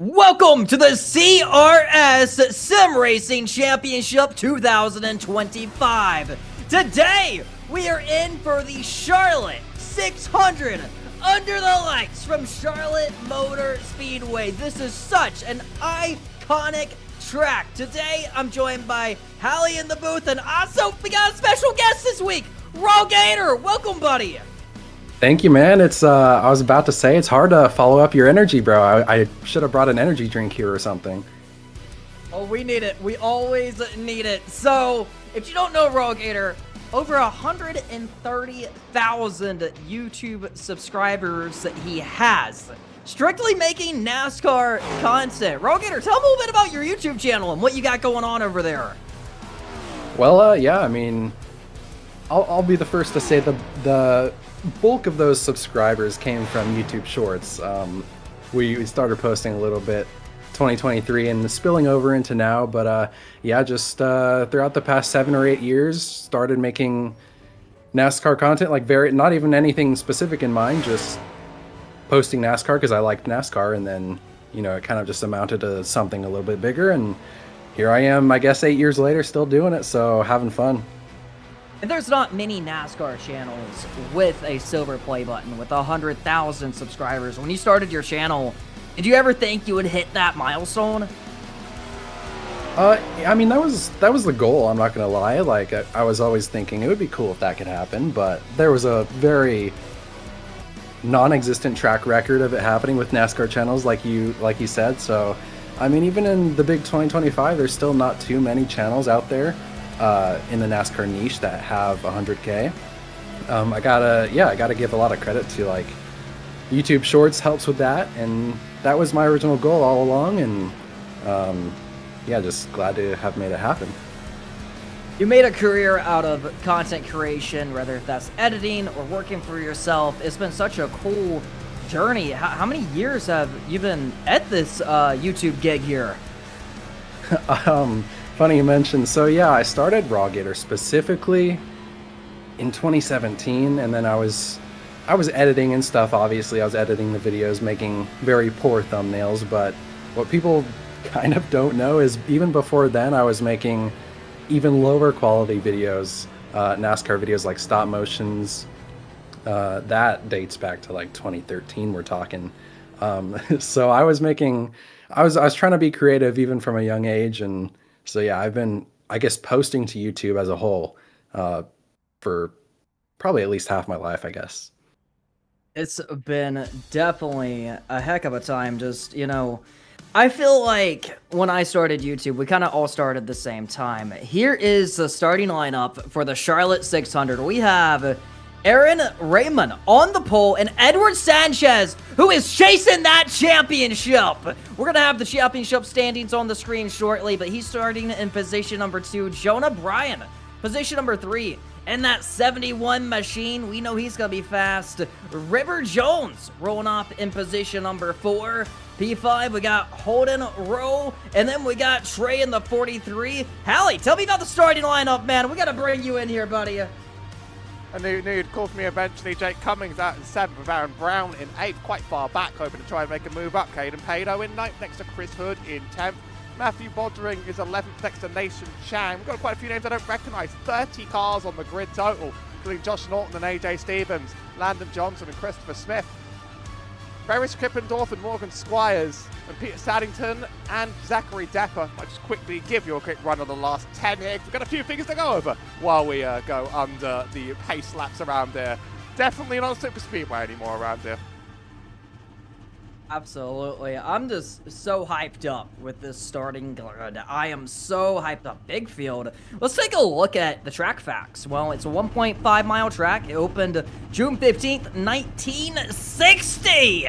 Welcome to the CRS Sim Racing Championship 2025. Today, we are in for the Charlotte 600 under the lights from Charlotte Motor Speedway. This is such an iconic track. Today, I'm joined by Hallie in the booth, and also we got a special guest this week, Gator. Welcome, buddy. Thank you, man. I was about to say, it's hard to follow up your energy, bro. I should have brought an energy drink here or something. Oh, we need it. We always need it. So, if you don't know Gator, over 130,000 YouTube subscribers he has. Strictly making NASCAR content. Gator, tell me a little bit about your YouTube channel and what you got going on over there. Well, yeah, I mean, I'll be the first to say the bulk of those subscribers came from YouTube Shorts. We started posting a little bit 2023 and spilling over into now, but yeah, just throughout the past 7 or 8 years, started making NASCAR content, like not even anything specific in mind, just posting NASCAR because I liked NASCAR, and then, you know, it kind of just amounted to something a little bit bigger, and here I am, I guess 8 years later, still doing it, so having fun. And there's not many NASCAR channels with a silver play button with 100,000 subscribers. When you started your channel, did you ever think you would hit that milestone? I mean, that was the goal, I'm not gonna lie. Like, I was always thinking it would be cool if that could happen, but there was a very non-existent track record of it happening with NASCAR channels, like you said. So, I mean, even in the big 2025, there's still not too many channels out there in the NASCAR niche that have 100K. I gotta give a lot of credit to, like, YouTube Shorts helps with that, and that was my original goal all along, and yeah, just glad to have made it happen. You made a career out of content creation, whether that's editing or working for yourself. It's been such a cool journey. How many years have you been at this YouTube gig here? Funny you mentioned. So yeah, I started Gator specifically in 2017, and then I was editing and stuff. Obviously, I was editing the videos, making very poor thumbnails. But what people kind of don't know is even before then, I was making even lower quality videos, NASCAR videos, like stop motions. That dates back to like 2013. We're talking. So I was trying to be creative even from a young age, and so yeah, I've been, I guess, posting to YouTube as a whole for probably at least half my life, I guess. It's been definitely a heck of a time. Just, you know, I feel like when I started YouTube, we kind of all started the same time. Here is the starting lineup for the Charlotte 600. We have Aaron Raymond on the pole, and Edward Sanchez, who is chasing that championship. We're going to have the championship standings on the screen shortly, but he's starting in position number 2. Jonah Bryan, position number 3. And that 71 machine, we know he's going to be fast. River Jones rolling off in position number 4. P5, we got Holden Rowe, and then we got Trey in the 43. Hallie, tell me about the starting lineup, man. We got to bring you in here, buddy. I knew you'd call for me eventually. Jake Cummings out in 7th with Aaron Brown in 8th, quite far back, hoping to try and make a move up. Caden Pado in 9th, next to Chris Hood in 10th. Matthew Bodring is 11th, next to Nation Chang. We've got quite a few names I don't recognise. 30 cars on the grid total, including Josh Norton and AJ Stevens, Landon Johnson and Christopher Smith. Ferris Krippendorf and Morgan Squires, and Peter Saddington and Zachary Depper. I'll just quickly give you a quick run of the last 10 here. We've got a few figures to go over while we go under the pace laps around there. Definitely not a super speedway anymore around here. Absolutely. I'm just so hyped up with this starting grid. I am so hyped up. Big field. Let's take a look at the track facts. Well, it's a 1.5 mile track. It opened June 15th, 1960.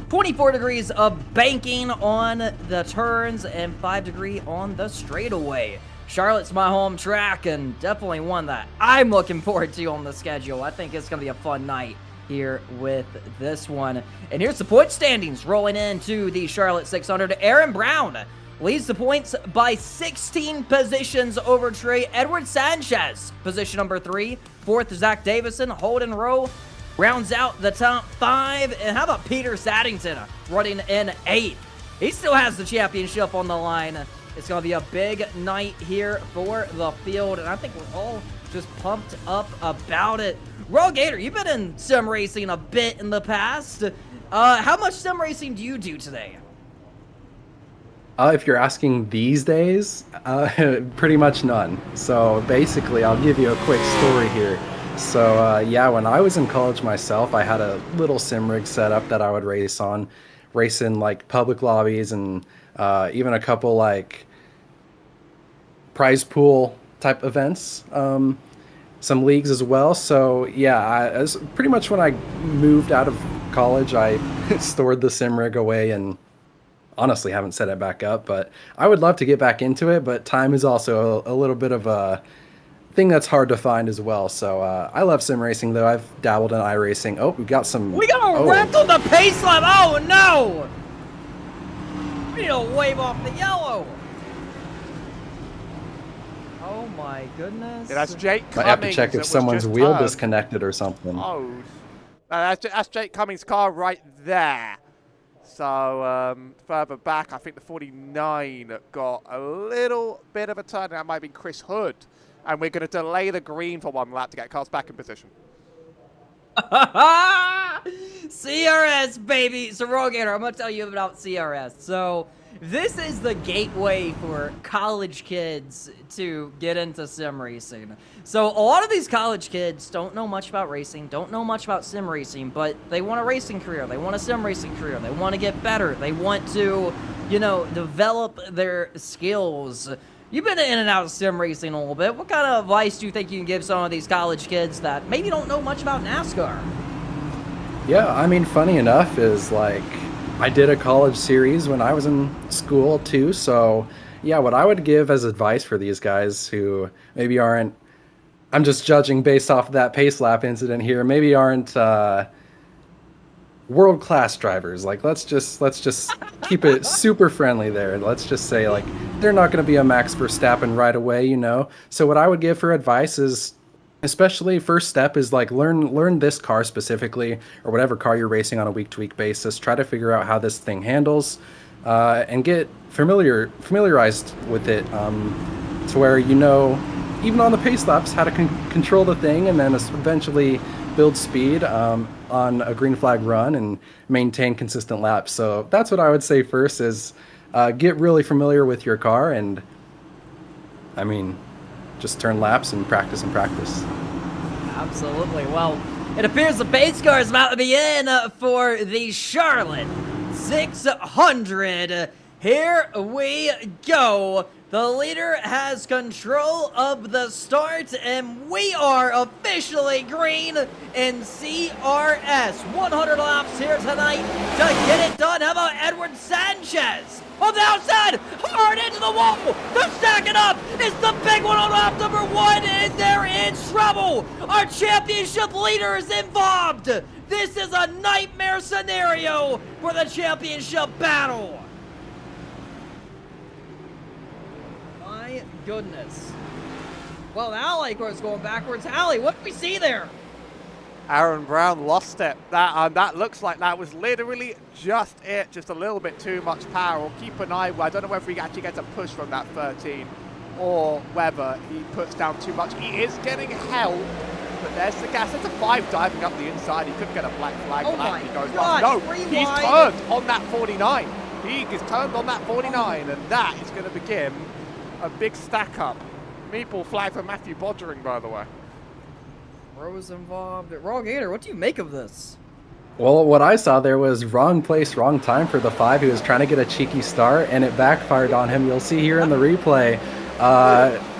24 degrees of banking on the turns and 5-degree on the straightaway. Charlotte's my home track, and definitely one that I'm looking forward to on the schedule. I think it's going to be a fun night here with this one. And here's the point standings rolling into the Charlotte 600. Aaron Brown leads the points by 16 positions over Trey. Edward Sanchez, position number 3. 4th, Zach Davison. Holden Rowe rounds out the top 5. And how about Peter Saddington running in 8th? He still has the championship on the line. It's going to be a big night here for the field, and I think we're all just pumped up about it. Raw Gator, you've been in sim racing a bit in the past. How much sim racing do you do today? If you're asking these days, pretty much none. So basically, I'll give you a quick story here. So yeah, when I was in college myself, I had a little sim rig set up that I would race in like public lobbies and even a couple like prize pool type events, some leagues as well. So yeah, as pretty much when I moved out of college, I stored the sim rig away and honestly haven't set it back up. But I would love to get back into it, but time is also a little bit of a thing that's hard to find as well. So I love sim racing, though. I've dabbled in iRacing. Oh, we got wrecked on the pace lap. Oh no! We need to wave off the yellow. Oh my goodness. Yeah, that's Jake Cummings. Might have to check if someone's wheel disconnected or something. Oh, that's Jake Cummings' car right there. So further back, I think the 49 got a little bit of a turn. That might be Chris Hood. And we're going to delay the green for one lap to get cars back in position. CRS, baby. So, Raw Gator, I'm going to tell you about CRS. So, this is the gateway for college kids to get into sim racing. So, a lot of these college kids don't know much about racing, don't know much about sim racing, but they want a racing career. They want a sim racing career. They want to get better. They want to, you know, develop their skills. You've been in and out of sim racing a little bit. What kind of advice do you think you can give some of these college kids that maybe don't know much about NASCAR? Yeah, I mean, funny enough is like I did a college series when I was in school too. So yeah, what I would give as advice for these guys who maybe aren't, I'm just judging based off of that pace lap incident here, maybe aren't world-class drivers. Like let's just keep it super friendly there. Let's just say like they're not going to be a Max Verstappen right away, you know. So what I would give for advice is, especially first step is like learn this car specifically, or whatever car you're racing on a week-to-week basis. Try to figure out how this thing handles, and get familiarized with it, to where you know, even on the pace laps, how to control the thing, and then eventually build speed on a green flag run and maintain consistent laps. So that's what I would say first is get really familiar with your car, and I mean, just turn laps and practice and practice. Absolutely. Well, it appears the pace car is about to be in for the Charlotte 600. Here we go. The leader has control of the start, and we are officially green in CRS. 100 laps here tonight to get it done. How about Edward Sanchez? On the outside, hard into the wall. They're stacking up. It's the big one on lap number 1, and they're in trouble. Our championship leader is involved. This is a nightmare scenario for the championship battle. My goodness. Well, Allie, of course, going backwards. Allie, what do we see there? Aaron Brown lost it. That looks like that was literally just it. Just a little bit too much power. We'll keep an eye. I don't know whether he actually gets a push from that 13 or whether he puts down too much. He is getting help, but there's the gas. There's a 5 diving up the inside. He couldn't get a black flag. Oh my he goes gosh, no, rewind. he's turned on that 49. He is turned on that 49, and that is going to begin a big stack up. Meatball flag for Matthew Bodgering, by the way. Rose involved. Raw Gator, what do you make of this? Well, what I saw there was wrong place, wrong time for the 5. He was trying to get a cheeky start, and it backfired on him. You'll see here in the replay.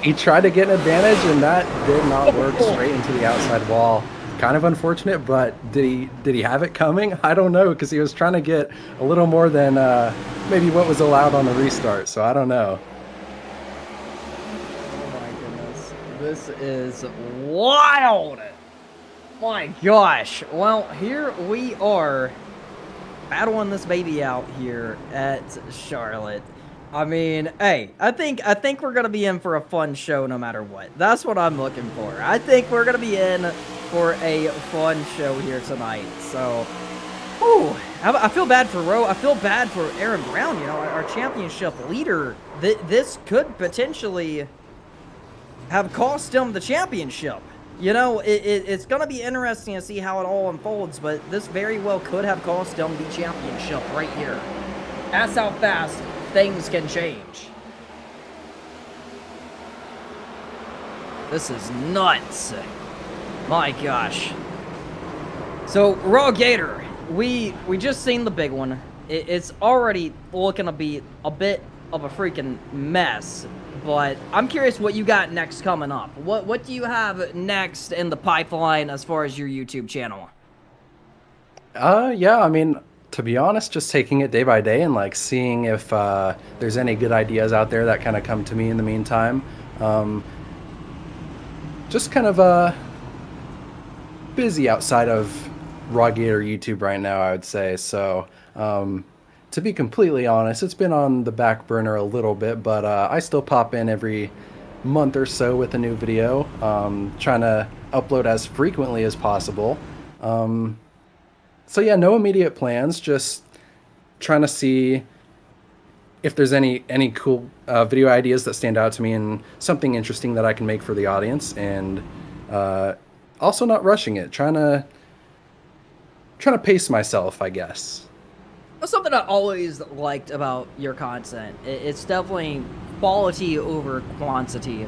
He tried to get an advantage, and that did not work. Straight into the outside wall. Kind of unfortunate, but did he have it coming? I don't know, because he was trying to get a little more than maybe what was allowed on the restart, so I don't know. This is wild. My gosh. Well, here we are battling this baby out here at Charlotte. I mean, hey, I think we're going to be in for a fun show no matter what. That's what I'm looking for. I think we're going to be in for a fun show here tonight. So, Oh, I feel bad for Rowe. I feel bad for Aaron Brown, you know, our championship leader. This could potentially have cost him the championship. You know, it's going to be interesting to see how it all unfolds, but this very well could have cost him the championship right here. That's how fast things can change. This is nuts. My gosh. So, Raw Gator, we just seen the big one. It's already looking to be a bit of a freaking mess. But I'm curious what you got next coming up. What do you have next in the pipeline as far as your YouTube channel? Yeah, I mean, to be honest, just taking it day by day and like seeing if there's any good ideas out there that kind of come to me in the meantime. Just kind of busy outside of Raw Gator YouTube right now, I would say. So, to be completely honest, it's been on the back burner a little bit, but I still pop in every month or so with a new video, trying to upload as frequently as possible. So yeah, no immediate plans, just trying to see if there's any cool video ideas that stand out to me and something interesting that I can make for the audience, and also not rushing it, trying to pace myself, I guess. That's something I always liked about your content. It's definitely quality over quantity.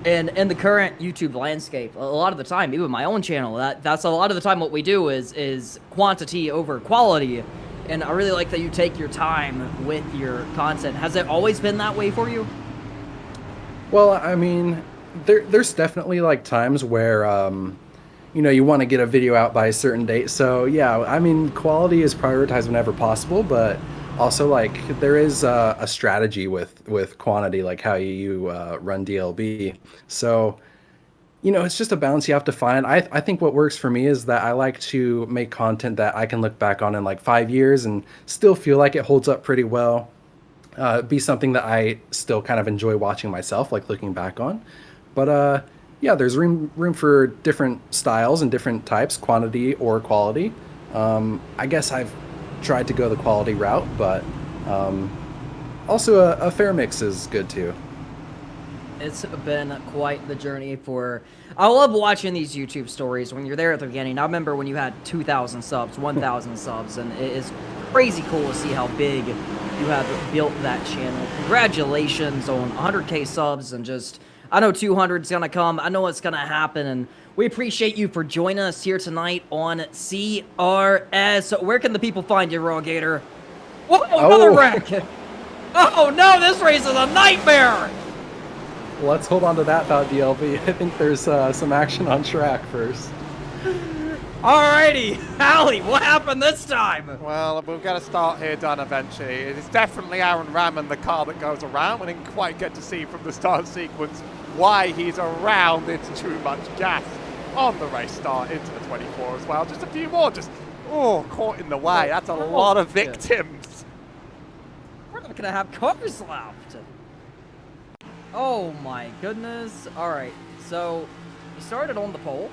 And in the current YouTube landscape, a lot of the time, even my own channel, that's a lot of the time what we do is quantity over quality. And I really like that you take your time with your content. Has it always been that way for you? Well, I mean, there's definitely like times where you know, you want to get a video out by a certain date. So yeah, I mean, quality is prioritized whenever possible, but also like there is a strategy with quantity, like how you run DLB. So, you know, it's just a balance you have to find. I think what works for me is that I like to make content that I can look back on in like 5 years and still feel like it holds up pretty well. Be something that I still kind of enjoy watching myself, like looking back on. But yeah, there's room for different styles and different types, quantity or quality. I guess I've tried to go the quality route, but also a fair mix is good too. It's been quite the journey for... I love watching these YouTube stories when you're there at the beginning. I remember when you had 2,000 subs, 1,000 subs, and it is crazy cool to see how big you have built that channel. Congratulations on 100K subs, and just... I know 200 is going to come. I know it's going to happen, and we appreciate you for joining us here tonight on CRS. Where can the people find you, Raw Gator? Whoa, another wreck! Oh no, this race is a nightmare! Let's hold on to that thought, DLB. I think there's some action on track first. Alrighty, Allie, what happened this time? Well, we've got to start here done eventually. It's definitely Aaron Rammon, the car that goes around. We didn't quite get to see from the start sequence why he's around. It's too much gas on the race start into the 24 as well. Just a few more, just, caught in the way. That's a lot of victims. We're not going to have cars left. Oh my goodness. Alright, so he started on the pole.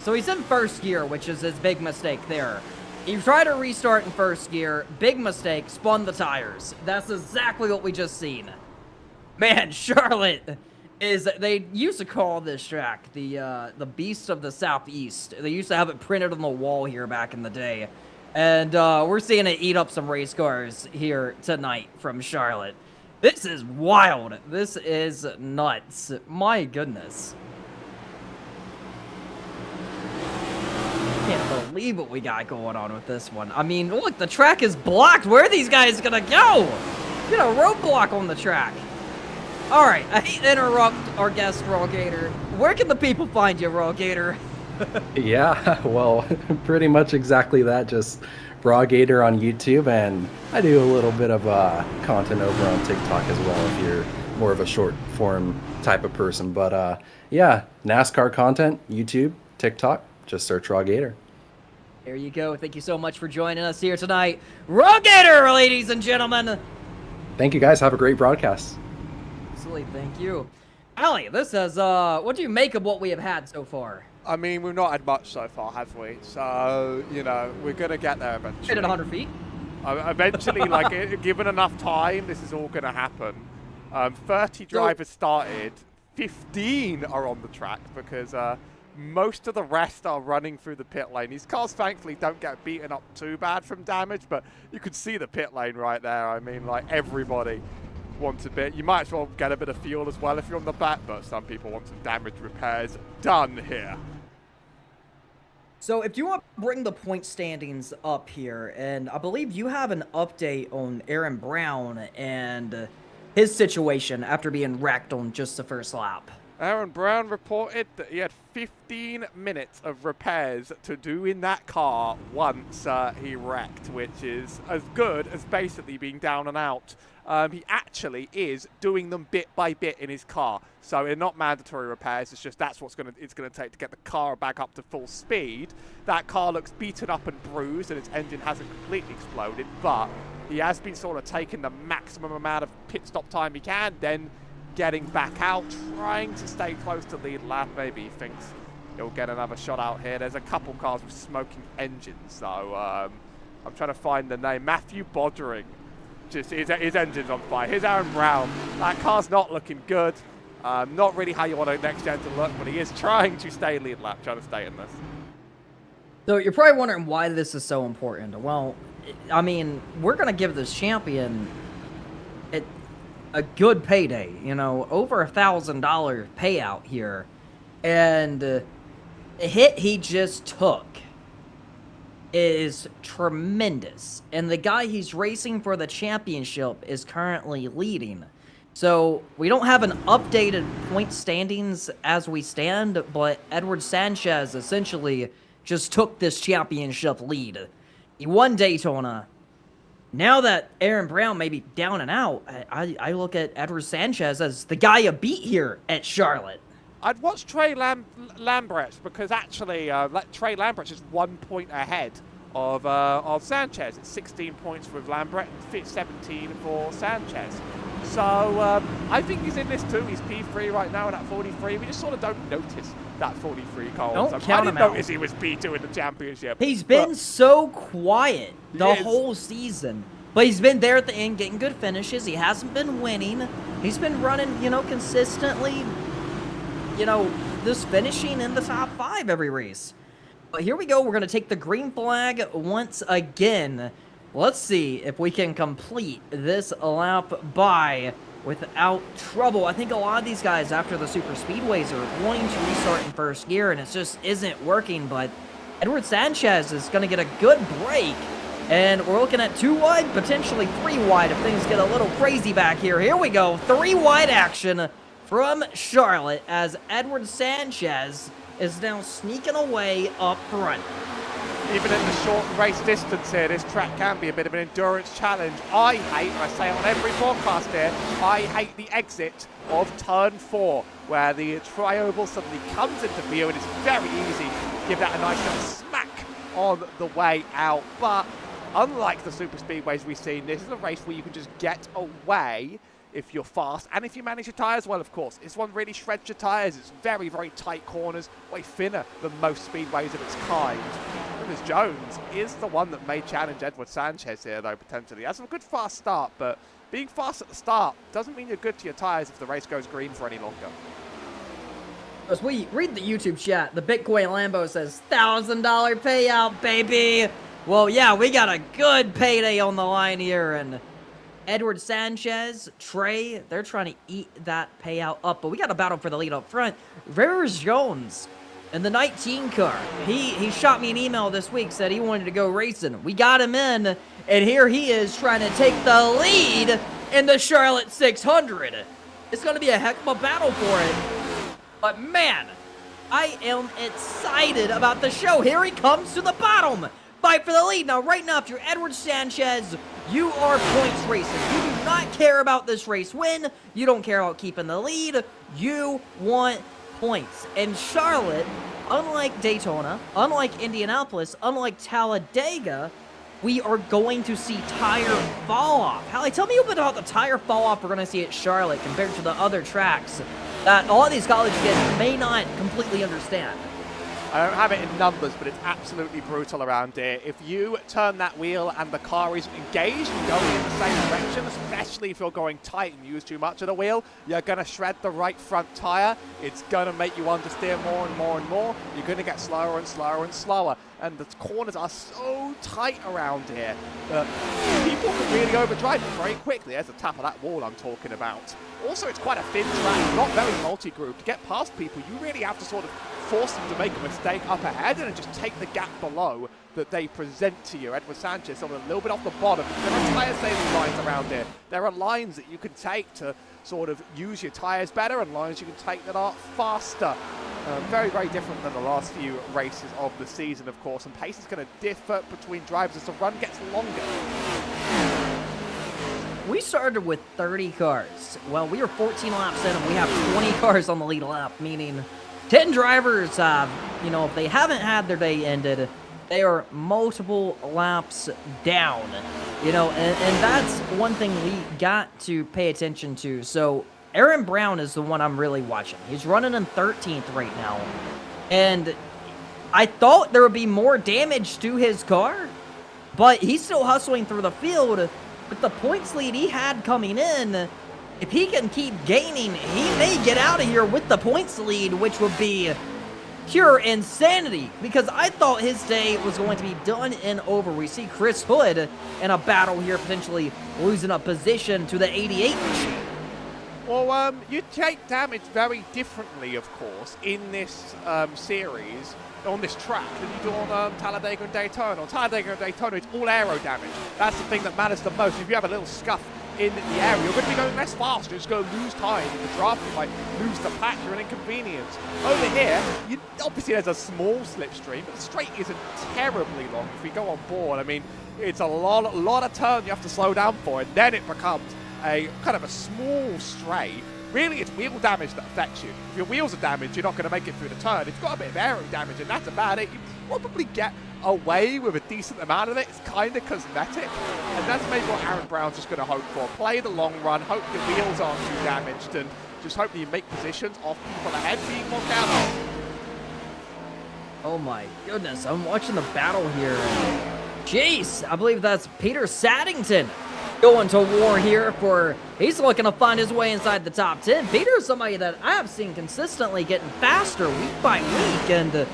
So he's in first gear, which is his big mistake there. He tried to restart in first gear, big mistake, spun the tires. That's exactly what we just seen. Man, Charlotte is, they used to call this track the Beast of the Southeast. They used to have it printed on the wall here back in the day. And we're seeing it eat up some race cars here tonight from Charlotte. This is wild. This is nuts. My goodness. Can't believe what we got going on with this one. I mean, look, the track is blocked. Where are these guys gonna go? Get a roadblock on the track. All right, I hate to interrupt our guest, Raw Gator. Where can the people find you, Raw Gator? Yeah, well, pretty much exactly that. Just Raw Gator on YouTube, and I do a little bit of content over on TikTok as well if you're more of a short form type of person. But yeah, NASCAR content, YouTube, TikTok. Just search Raw Gator. There you go. Thank you so much for joining us here tonight. Raw Gator, ladies and gentlemen. Thank you, guys. Have a great broadcast. Absolutely. Thank you. Allie, this is, what do you make of what we have had so far? I mean, we've not had much so far, have we? So, you know, we're going to get there eventually. Hit it 100 feet. Eventually, like, given enough time, this is all going to happen. 30 drivers started, 15 are on the track because most of the rest are running through the pit lane. These cars, thankfully, don't get beaten up too bad from damage, but you can see the pit lane right there. I mean, like, everybody wants a bit. You might as well get a bit of fuel as well if you're on the back, but some people want some damage repairs done here. So if you want to bring the point standings up here, and I believe you have an update on Aaron Brown and his situation after being wrecked on just the first lap. Aaron Brown reported that he had 15 minutes of repairs to do in that car once he wrecked, which is as good as basically being down and out. He actually is doing them bit by bit in his car, so they're not mandatory repairs. It's just that's what's it's gonna take to get the car back up to full speed. That car looks beaten up and bruised, and its engine hasn't completely exploded, but he has been sort of taking the maximum amount of pit stop time he can, then getting back out, trying to stay close to lead lap. Maybe he thinks he'll get another shot out here. There's a couple cars with smoking engines, so I'm trying to find the name. Matthew Bodring. Just his engine's on fire. Here's Aaron Brown. That car's not looking good. Not really how you want a next gen to look, but he is trying to stay lead lap, trying to stay in this. So you're probably wondering why this is so important. Well, I mean, we're going to give this champion a good payday, you know, over $1,000 payout here. And the hit he just took is tremendous. And the guy he's racing for the championship is currently leading. So we don't have an updated point standings as we stand, but Edward Sanchez essentially just took this championship lead. He won Daytona. Now that Aaron Brown may be down and out, I look at Edward Sanchez as the guy you beat here at Charlotte. I'd watch Trey Lambrecht because actually Trey Lambrecht is 1 point ahead of Sanchez. It's 16 points with Lambrecht and 17 for Sanchez. So I think he's in this too. He's P3 right now and at 43. We just sort of don't notice that 43 car. Don't count him out. I didn't notice he was P2 in the championship. He's been so quiet the whole season. But he's been there at the end getting good finishes. He hasn't been winning. He's been running, you know, consistently, you know, just finishing in the top 5 every race. But here we go. We're going to take the green flag once again. Let's see if we can complete this lap by without trouble. I think a lot of these guys after the super speedways are wanting to restart in first gear, and it just isn't working. But Edward Sanchez is going to get a good break. And we're looking at 2 wide, potentially 3 wide if things get a little crazy back here. Here we go. 3 wide action from Charlotte as Edward Sanchez is now sneaking away up front. Even in the short race distance here, this track can be a bit of an endurance challenge. I say on every broadcast here, I hate the exit of turn 4, where the tri-oval suddenly comes into view and it's very easy to give that a nice little smack on the way out. But unlike the super speedways we've seen, this is a race where you can just get away if you're fast, and if you manage your tyres well, of course. This one really shreds your tyres. It's very, very tight corners, way thinner than most speedways of its kind. Rivers Jones is the one that may challenge Edward Sanchez here, though, potentially. He has a good fast start, but being fast at the start doesn't mean you're good to your tyres if the race goes green for any longer. As we read the YouTube chat, the Bitcoin Lambo says, $1,000 payout, baby! Well, yeah, we got a good payday on the line here, and Edward Sanchez, Trey, they're trying to eat that payout up, but we got a battle for the lead up front. Rivers Jones in the 19 car. He shot me an email this week, said he wanted to go racing. We got him in, and here he is trying to take the lead in the Charlotte 600. It's going to be a heck of a battle for it. But man, I am excited about the show. Here he comes to the bottom. Fight for the lead. Now, right now, if you're Edward Sanchez, you are points racing. You do not care about this race win. You don't care about keeping the lead. You want points. And Charlotte, unlike Daytona, unlike Indianapolis, unlike Talladega, we are going to see tire fall off. Hallie, tell me a bit about the tire fall off we're going to see at Charlotte compared to the other tracks that a lot of these college kids may not completely understand. I don't have it in numbers, but it's absolutely brutal around here. If you turn that wheel and the car is engaged and going in the same direction, especially if you're going tight and use too much of the wheel, you're going to shred the right front tyre. It's going to make you understeer more and more and more. You're going to get slower and slower and slower. And the corners are so tight around here that people can really overdrive it very quickly. There's the tap of that wall I'm talking about. Also, it's quite a thin track, not very multi-group. To get past people, you really have to sort of force them to make a mistake up ahead and just take the gap below that they present to you. Edward Sanchez sort of a little bit off the bottom. There are tyre saving lines around here. There are lines that you can take to sort of use your tyres better and lines you can take that are faster. Very, very different than the last few races of the season, of course, and pace is going to differ between drivers as the run gets longer. We started with 30 cars. Well, we were 14 laps in, and we have 20 cars on the lead lap, meaning 10 drivers, you know, if they haven't had their day ended, they are multiple laps down, you know, and that's one thing we got to pay attention to. So Aaron Brown is the one I'm really watching. He's running in 13th right now, and I thought there would be more damage to his car, but he's still hustling through the field. With the points lead he had coming in, if he can keep gaining, he may get out of here with the points lead, which would be pure insanity, because I thought his day was going to be done and over. We see Chris Hood in a battle here, potentially losing a position to the 88 machine. Well, you take damage very differently, of course, in this series, on this track, than you do on Talladega and Daytona. On Talladega and Daytona, it's all aero damage. That's the thing that matters the most. If you have a little scuff in the area, you're going to be going less fast. You're just going to lose time. In the draft, you might lose the pack. You're an inconvenience. Over here, obviously there's a small slipstream, but the straight isn't terribly long. If we go on board, I mean, it's a lot of turn you have to slow down for, and then it becomes a kind of a small straight. Really, it's wheel damage that affects you. If your wheels are damaged, you're not going to make it through the turn. If you've got a bit of aero damage, and that's about it, you probably get away with a decent amount of it. It's kind of cosmetic, and that's maybe what Aaron Brown's just going to hope for. Play the long run, hope your wheels aren't too damaged, and just hope that you make positions off people ahead, being more careful. Oh my goodness, I'm watching the battle here. Jeez, I believe that's Peter Saddington going to war here for, he's looking to find his way inside the top 10. Peter's somebody that I have seen consistently getting faster week by week, and,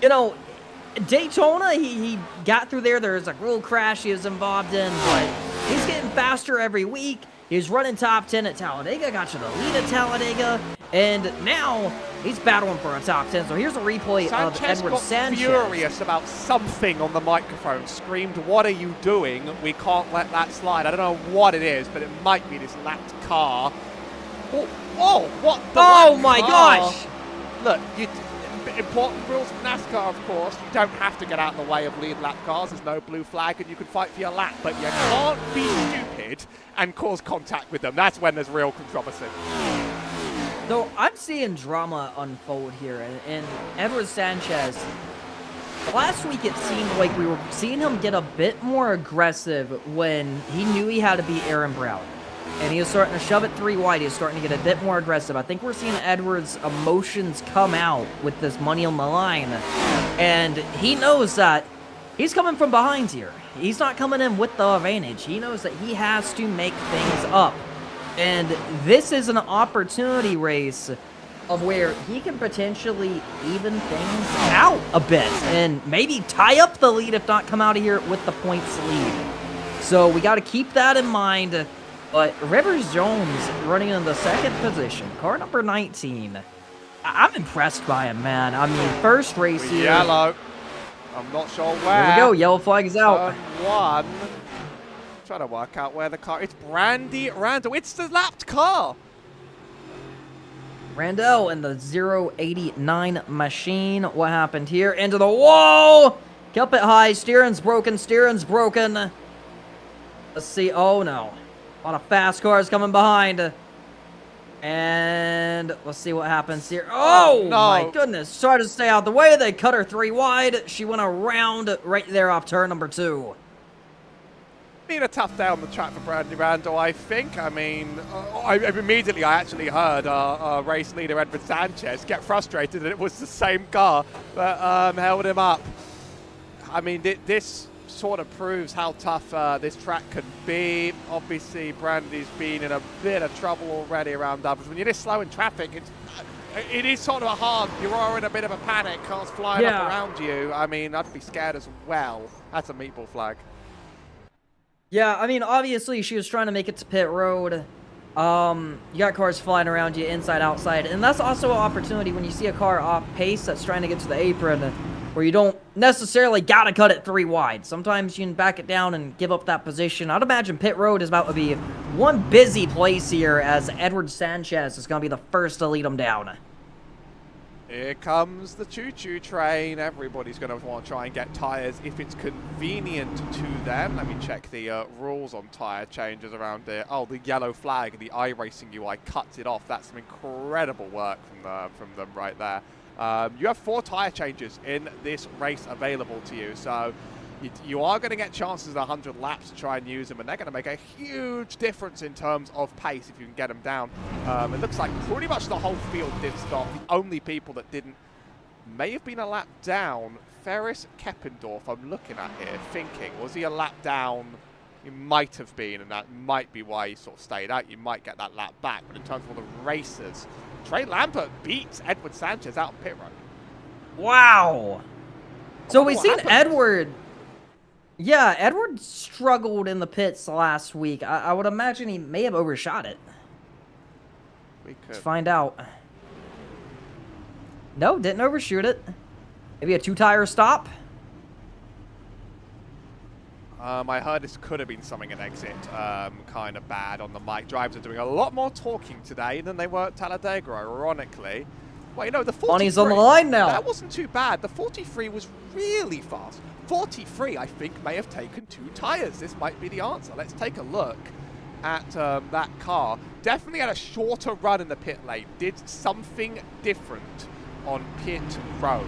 you know, Daytona, he got through there. There's a rule crash he was involved in, but he's getting faster every week. He's running top 10 at Talladega, got you the lead at Talladega, and now he's battling for a top 10. So here's a replay of Edward Sanchez. Furious about something on the microphone, screamed, "What are you doing? We can't let that slide." I don't know what it is, but it might be this lapped car. Oh, what the Oh my gosh! Look, important rules of NASCAR, of course. You don't have to get out of the way of lead lap cars. There's no blue flag, and you can fight for your lap. But you can't be stupid and cause contact with them. That's when there's real controversy. So I'm seeing drama unfold here, and Edward Sanchez, last week it seemed like we were seeing him get a bit more aggressive when he knew he had to beat Aaron Brown. And he was starting to shove it 3 wide. He was starting to get a bit more aggressive. I think we're seeing Edwards' emotions come out with this money on the line. And he knows that he's coming from behind here. He's not coming in with the advantage. He knows that he has to make things up. And this is an opportunity race of where he can potentially even things out a bit and maybe tie up the lead, if not come out of here with the points lead. So we got to keep that in mind. But Rivers Jones running in the 2nd position, car number 19. I'm impressed by him, man. I mean, first race here. Yellow. I'm not sure where. Here we go. Yellow flag is out. Turn 1. Trying to work out where the car. It's Brandy Randall. It's the lapped car. Randall and the 089 machine. What happened here? Into the wall. Kept it high. Steering's broken. Steering's broken. Let's see. Oh, no. A lot of fast cars coming behind. And let's see what happens here. Oh, no. My goodness. Tried to stay out the way. They cut her 3 wide. She went around right there off turn number 2. been a tough day on the track for Brandy Randall, I think. I mean, I actually heard our race leader, Edward Sanchez, get frustrated that it was the same car that held him up. I mean, this sort of proves how tough this track can be. Obviously, Brandy's been in a bit of trouble already around others. When you're this slow in traffic, it is sort of hard. You are in a bit of a panic. Cars flying up around you. I mean, I'd be scared as well. That's a meatball flag. Yeah, I mean, obviously she was trying to make it to pit road. You got cars flying around you inside, outside, and that's also an opportunity when you see a car off pace that's trying to get to the apron where you don't necessarily gotta cut it 3 wide. Sometimes you can back it down and give up that position. I'd imagine pit road is about to be one busy place here as Edward Sanchez is going to be the first to lead them down. Here comes the choo-choo train. Everybody's going to want to try and get tyres if it's convenient to them. Let me check the rules on tyre changes around here. Oh, the yellow flag, the iRacing UI cuts it off. That's some incredible work from them right there. You have 4 tyre changes in this race available to you, so you are going to get chances at 100 laps to try and use them, and they're going to make a huge difference in terms of pace if you can get them down. It looks like pretty much the whole field did stop. The only people that didn't may have been a lap down. Ferris Keppendorf, I'm looking at here, thinking, was he a lap down? He might have been, and that might be why he sort of stayed out. You might get that lap back, but in terms of all the racers, Trey Lambert beats Edward Sanchez out on pit road. Wow. So we've seen Edward. Yeah, Edward struggled in the pits last week. I would imagine he may have overshot it. We could. Let's find out. No, didn't overshoot it. Maybe a 2-tire stop. I heard this could have been something at exit, kind of bad on the mic. Drivers are doing a lot more talking today than they were at Talladega, ironically. Well, you know, the 43... Money's on the line now. That wasn't too bad. The 43 was really fast. 43, I think, may have taken 2 tyres. This might be the answer. Let's take a look at that car. Definitely had a shorter run in the pit lane. Did something different on pit road.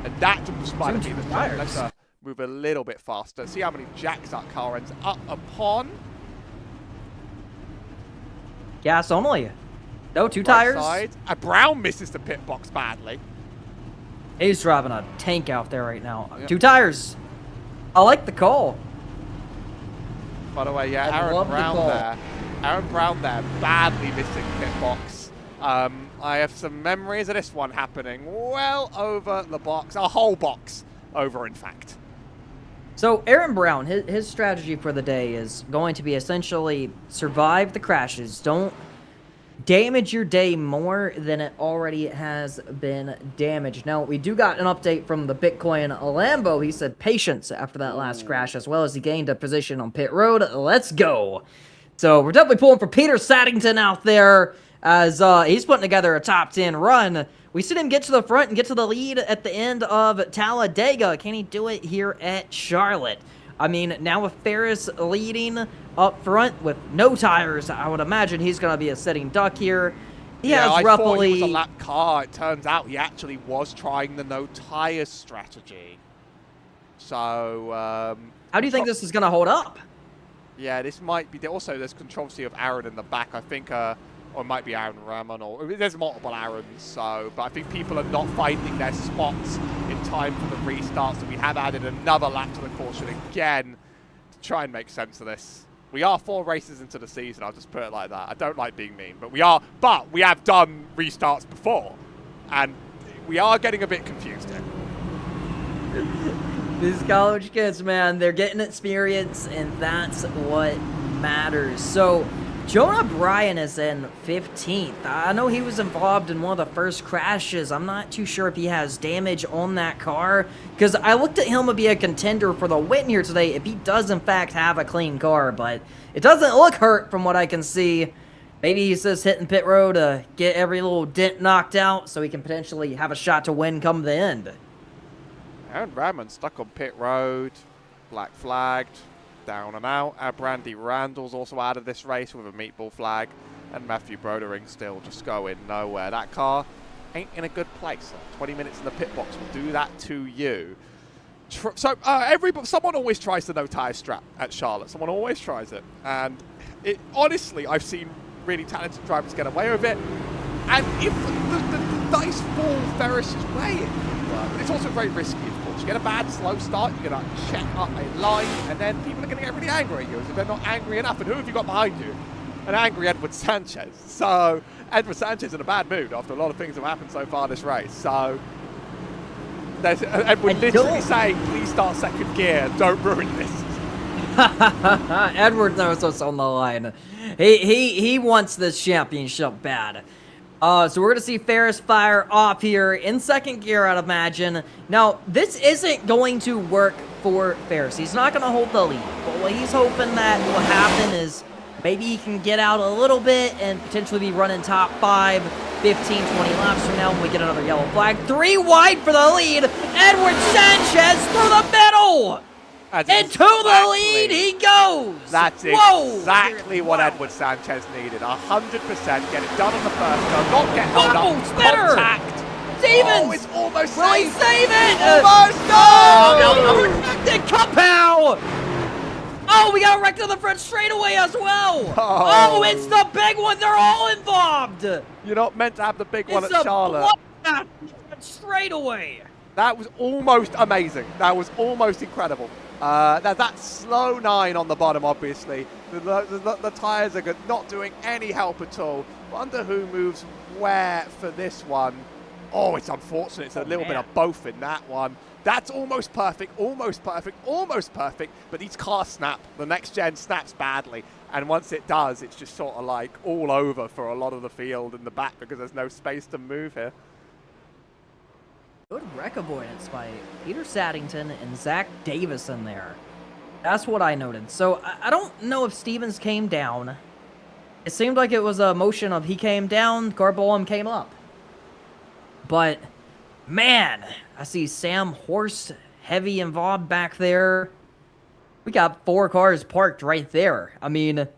And that just might have been the time. Let's move a little bit faster. See how many jacks that car ends up upon. Gas only. No, 2 tires. Side. Brown misses the pit box badly. He's driving a tank out there right now. Yep. 2 tires. I like the call. By the way, yeah, Aaron Brown there, badly missing pit box. I have some memories of this one happening well over the box, a whole box over, in fact. So Aaron Brown, his strategy for the day is going to be essentially survive the crashes. Don't damage your day more than it already has been damaged. Now, we do got an update from the Bitcoin Lambo. He said patience after that last crash, as well as he gained a position on pit road. Let's go. So we're definitely pulling for Peter Saddington out there as he's putting together a top 10 run. We seen him get to the front and get to the lead at the end of Talladega. Can he do it here at Charlotte? I mean, now with Ferris leading up front with no tires, I would imagine he's going to be a sitting duck here. He has I roughly... thought he was a lap car. It turns out he actually was trying the no tires strategy. So... how do you think this is going to hold up? Yeah, this might be... Also, there's controversy of Aaron in the back. I think... or it might be Aaron Ramon, or there's multiple Aarons, so, but I think people are not finding their spots in time for the restarts, so we have added another lap to the caution again to try and make sense of this. We are 4 races into the season, I'll just put it like that. I don't like being mean, but we have done restarts before, and we are getting a bit confused here. These college kids, man, they're getting experience, and that's what matters. So, Jonah Bryan is in 15th. I know he was involved in one of the first crashes. I'm not too sure if he has damage on that car, because I looked at him to be a contender for the win here today if he does in fact have a clean car, but it doesn't look hurt from what I can see. Maybe he's just hitting pit road to get every little dent knocked out so he can potentially have a shot to win come the end. Aaron Ramon stuck on pit road, black flagged. Down and out. Brandy Randall's also out of this race with a meatball flag, and Matthew Brodering still just going nowhere. That car ain't in a good place. 20 minutes in the pit box will do that to you. someone always tries the no tire strap at Charlotte. Someone always tries it, and honestly, I've seen really talented drivers get away with it. And if the dice fall Ferris's way, it could work. But it's also very risky, of course. You get a bad slow start, you're going to check up a line, and then people are going to get really angry at you if they're not angry enough. And who have you got behind you? An angry Edward Sanchez. So Edward Sanchez in a bad mood after a lot of things have happened so far this race. So there's Edward literally saying, please start second gear, don't ruin this. Edward knows what's on the line. He wants this championship bad. So we're going to see Ferris fire off here in second gear, I'd imagine. Now, this isn't going to work for Ferris. He's not going to hold the lead. But what he's hoping that will happen is maybe he can get out a little bit and potentially be running top 5, 15, 20 laps from now when we get another yellow flag. 3 wide for the lead. Edward Sanchez through the middle. Into the lead he goes! That's exactly what Edward Sanchez needed. 100%. Get it done on the first go. Not get held up. Spinner! Contact. Stevens! Oh, it's almost Will he saved. save it? Almost! No! Kapow! Oh, we got wrecked on the front straightaway as well! Oh, it's the big one! They're all involved! You're not meant to have the big one at It's Charlotte. a straightaway! That was almost amazing. That was almost incredible. That slow 9 on the bottom, obviously. The tyres are not doing any help at all. Wonder who moves where for this one. Oh, it's unfortunate. It's a little bit of both in that one. That's almost perfect, almost perfect, almost perfect. But these cars snap. The next gen snaps badly. And once it does, it's just sort of like all over for a lot of the field in the back because there's no space to move here. Good wreck avoidance by Peter Saddington and Zach Davis in there. That's what I noted. So I don't know if Stevens came down. It seemed like it was a motion of he came down, Garbolum came up. But, man, I see Sam Horst heavy involved back there. We got 4 cars parked right there. I mean, this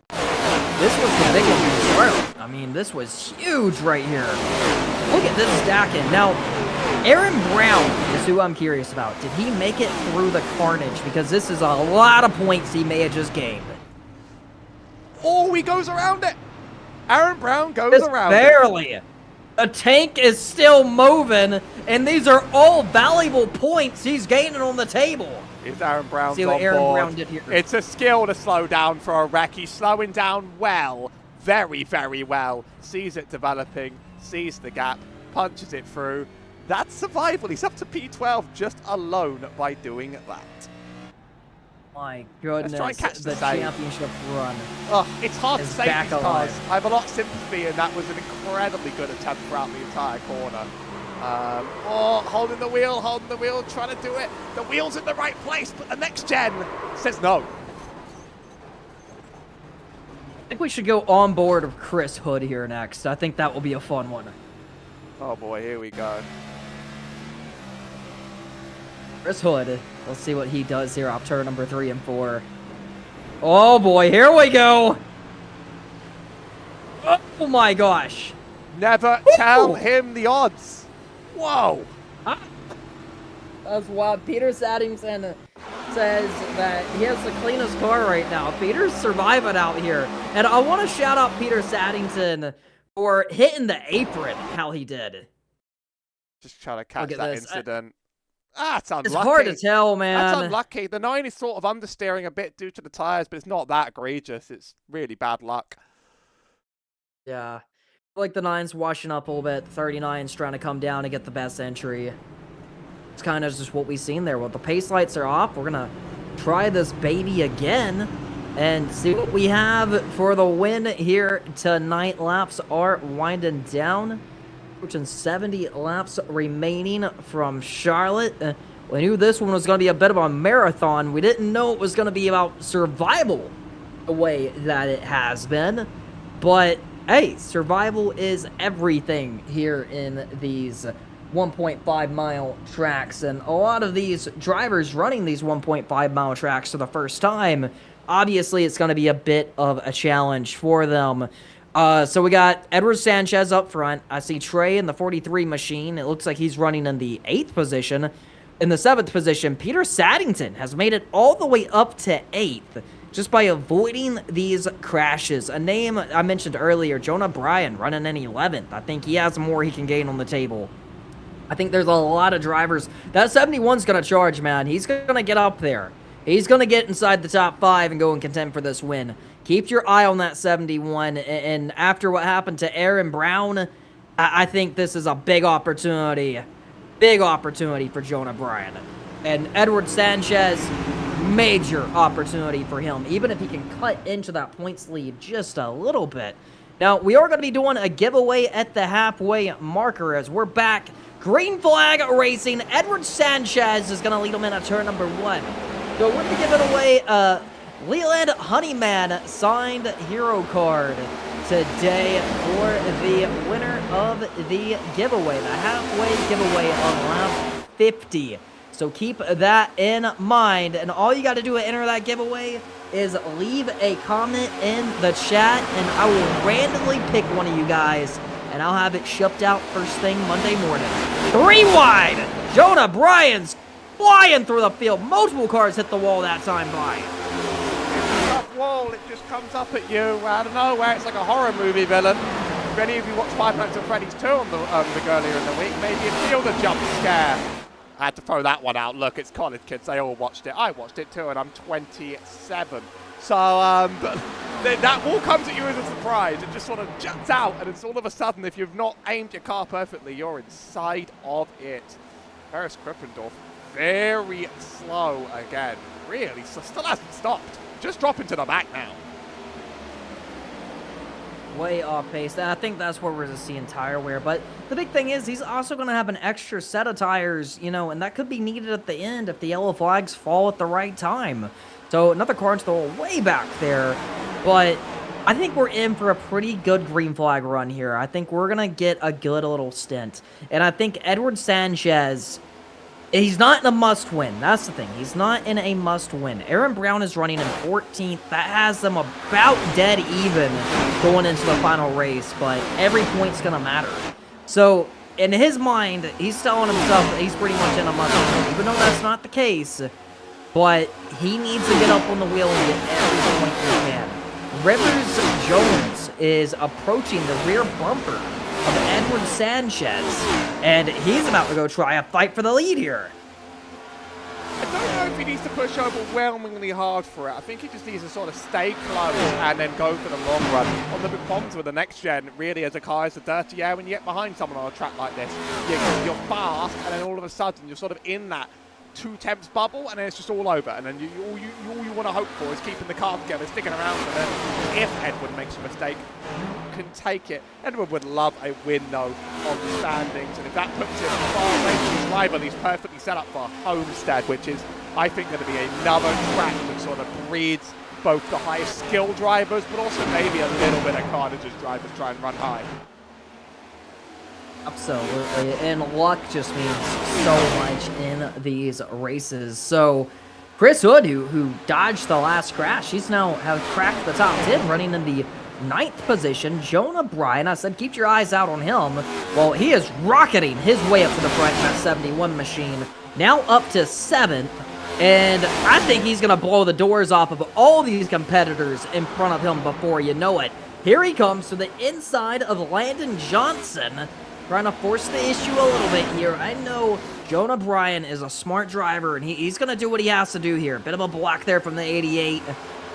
was the big one from Charlotte. I mean, this was huge right here. Look at this stacking. Now, Aaron Brown is who I'm curious about. Did he make it through the carnage? Because this is a lot of points he may have just gained. Oh, he goes around it. Aaron Brown goes around barely. it. The tank is still moving, and these are all valuable points he's gaining on the table. Is Aaron Brown's See what on Aaron board. Brown did here. It's a skill to slow down for a wreck. He's slowing down well. Very, very well. Sees it developing. Sees the gap. Punches it through. That's survival. He's up to P12 just alone by doing that. My goodness, Let's try and catch the championship run. Oh, it's hard to is say back these cars. alive. I have a lot of sympathy, and that was an incredibly good attempt throughout the entire corner. Holding the wheel, trying to do it. The wheel's in the right place, but the next gen says no. I think we should go on board of Chris Hood here next. I think that will be a fun one. Oh boy, here we go. Chris Hood. Let's see what he does here off turn number 3 and 4. Oh boy, here we go. Oh my gosh. Never tell him the odds. Whoa. That's wild. Peter Saddington says that he has the cleanest car right now. Peter's surviving out here. And I want to shout out Peter Saddington for hitting the apron, how he did. Just trying to catch that incident. It's unlucky. It's hard to tell, man. That's unlucky. The 9 is sort of understeering a bit due to the tyres, but it's not that egregious. It's really bad luck. Yeah. I feel like the 9's washing up a little bit. The 39's trying to come down to get the best entry. It's kind of just what we've seen there. Well, the pace lights are off. We're going to try this baby again and see what we have for the win here tonight. Laps are winding down. Approaching 70 laps remaining from Charlotte. We knew this one was going to be a bit of a marathon. We didn't know it was going to be about survival the way that it has been. But, hey, survival is everything here in these 1.5 mile tracks. And a lot of these drivers running these 1.5 mile tracks for the first time, obviously it's going to be a bit of a challenge for them. So we got Edward Sanchez up front. I see Trey in the 43 machine. It looks like he's running in the 8th position. In the 7th position, Peter Saddington has made it all the way up to 8th just by avoiding these crashes. A name I mentioned earlier, Jonah Bryan, running in 11th. I think he has more he can gain on the table. I think there's a lot of drivers. That 71's going to charge, man. He's going to get up there. He's going to get inside the top 5 and go and contend for this win. Keep your eye on that 71. And after what happened to Aaron Brown, I think this is a big opportunity. Big opportunity for Jonah Bryan. And Edward Sanchez, major opportunity for him, even if he can cut into that points lead just a little bit. Now, we are going to be doing a giveaway at the halfway marker as we're back. Green flag racing. Edward Sanchez is going to lead him in at turn number 1. So we're going to give it away a Leland Honeyman signed hero card today for the winner of the giveaway, the halfway giveaway on lap 50. So keep that in mind, and all you got to do to enter that giveaway is leave a comment in the chat, and I will randomly pick one of you guys, and I'll have it shipped out first thing Monday morning. 3 wide! Jonah Bryan's flying through the field. Multiple cars hit the wall that time, Bryan. Wall, it just comes up at you out of nowhere. It's like a horror movie villain. If any of you watched Five Nights at Freddy's 2 on the earlier in the week, maybe you feel the jump scare. I had to throw that one out. Look, it's college kids. They all watched it. I watched it too, and I'm 27. So that wall comes at you as a surprise. It just sort of juts out, and it's all of a sudden, if you've not aimed your car perfectly, you're inside of it. Ferris Krippendorf, very slow again. Really, so still hasn't stopped. Just drop into the back now. Way off pace. I think that's where we're going to see tire wear. But the big thing is he's also going to have an extra set of tires, you know, and that could be needed at the end if the yellow flags fall at the right time. So another car into the way back there. But I think we're in for a pretty good green flag run here. I think we're going to get a good little stint. And I think Edward Sanchez, he's not in a must-win. That's the thing. He's not in a must-win. Aaron Brown is running in 14th. That has them about dead even going into the final race, but every point's going to matter. So, in his mind, he's telling himself that he's pretty much in a must-win, even though that's not the case. But he needs to get up on the wheel and get every point he can. Rivers Jones is approaching the rear bumper of Edward Sanchez, and he's about to go try a fight for the lead here. I don't know if he needs to push overwhelmingly hard for it. I think he just needs to sort of stay close and then go for the long run. One of the big problems with the next gen, really, as a car is the dirty air when you get behind someone on a track like this. You're fast, and then all of a sudden you're sort of in that 2 temps bubble, and then it's just all over. And then all you want to hope for is keeping the car together, sticking around, and then if Edward makes a mistake, you can take it. Edward would love a win, though, on the standings, and if that puts him far away from his rival, he's perfectly set up for Homestead, which is, I think, going to be another track that sort of breeds both the highest skill drivers, but also maybe a little bit of carnage as drivers try and run high. Absolutely, and luck just means so much in these races. So, Chris Hood, who dodged the last crash, he's now have cracked the top 10, running in the 9th position. Jonah Bryan, I said keep your eyes out on him. Well, he is rocketing his way up to the front in that 71 machine. Now up to 7th, and I think he's going to blow the doors off of all these competitors in front of him before you know it. Here he comes to the inside of Landon Johnson, trying to force the issue a little bit here. I know Jonah Bryan is a smart driver, and he's going to do what he has to do here. Bit of a block there from the 88,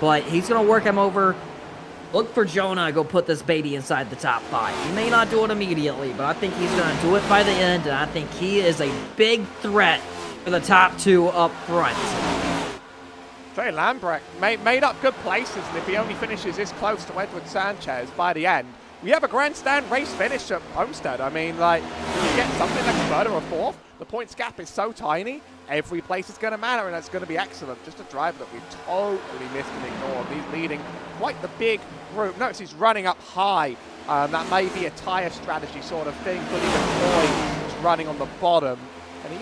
but he's going to work him over. Look for Jonah to go put this baby inside the top 5. He may not do it immediately, but I think he's going to do it by the end, and I think he is a big threat for the top 2 up front. Trey Lambrecht made up good places, and if he only finishes this close to Edward Sanchez by the end, we have a grandstand race finish at Homestead. I mean, like, if you get something like a 3rd or a 4th, the points gap is so tiny, every place is going to matter, and that's going to be excellent. Just a driver that we've totally missed and ignored. He's leading quite the big group. Notice he's running up high. That may be a tyre strategy sort of thing, but even Floyd is running on the bottom. And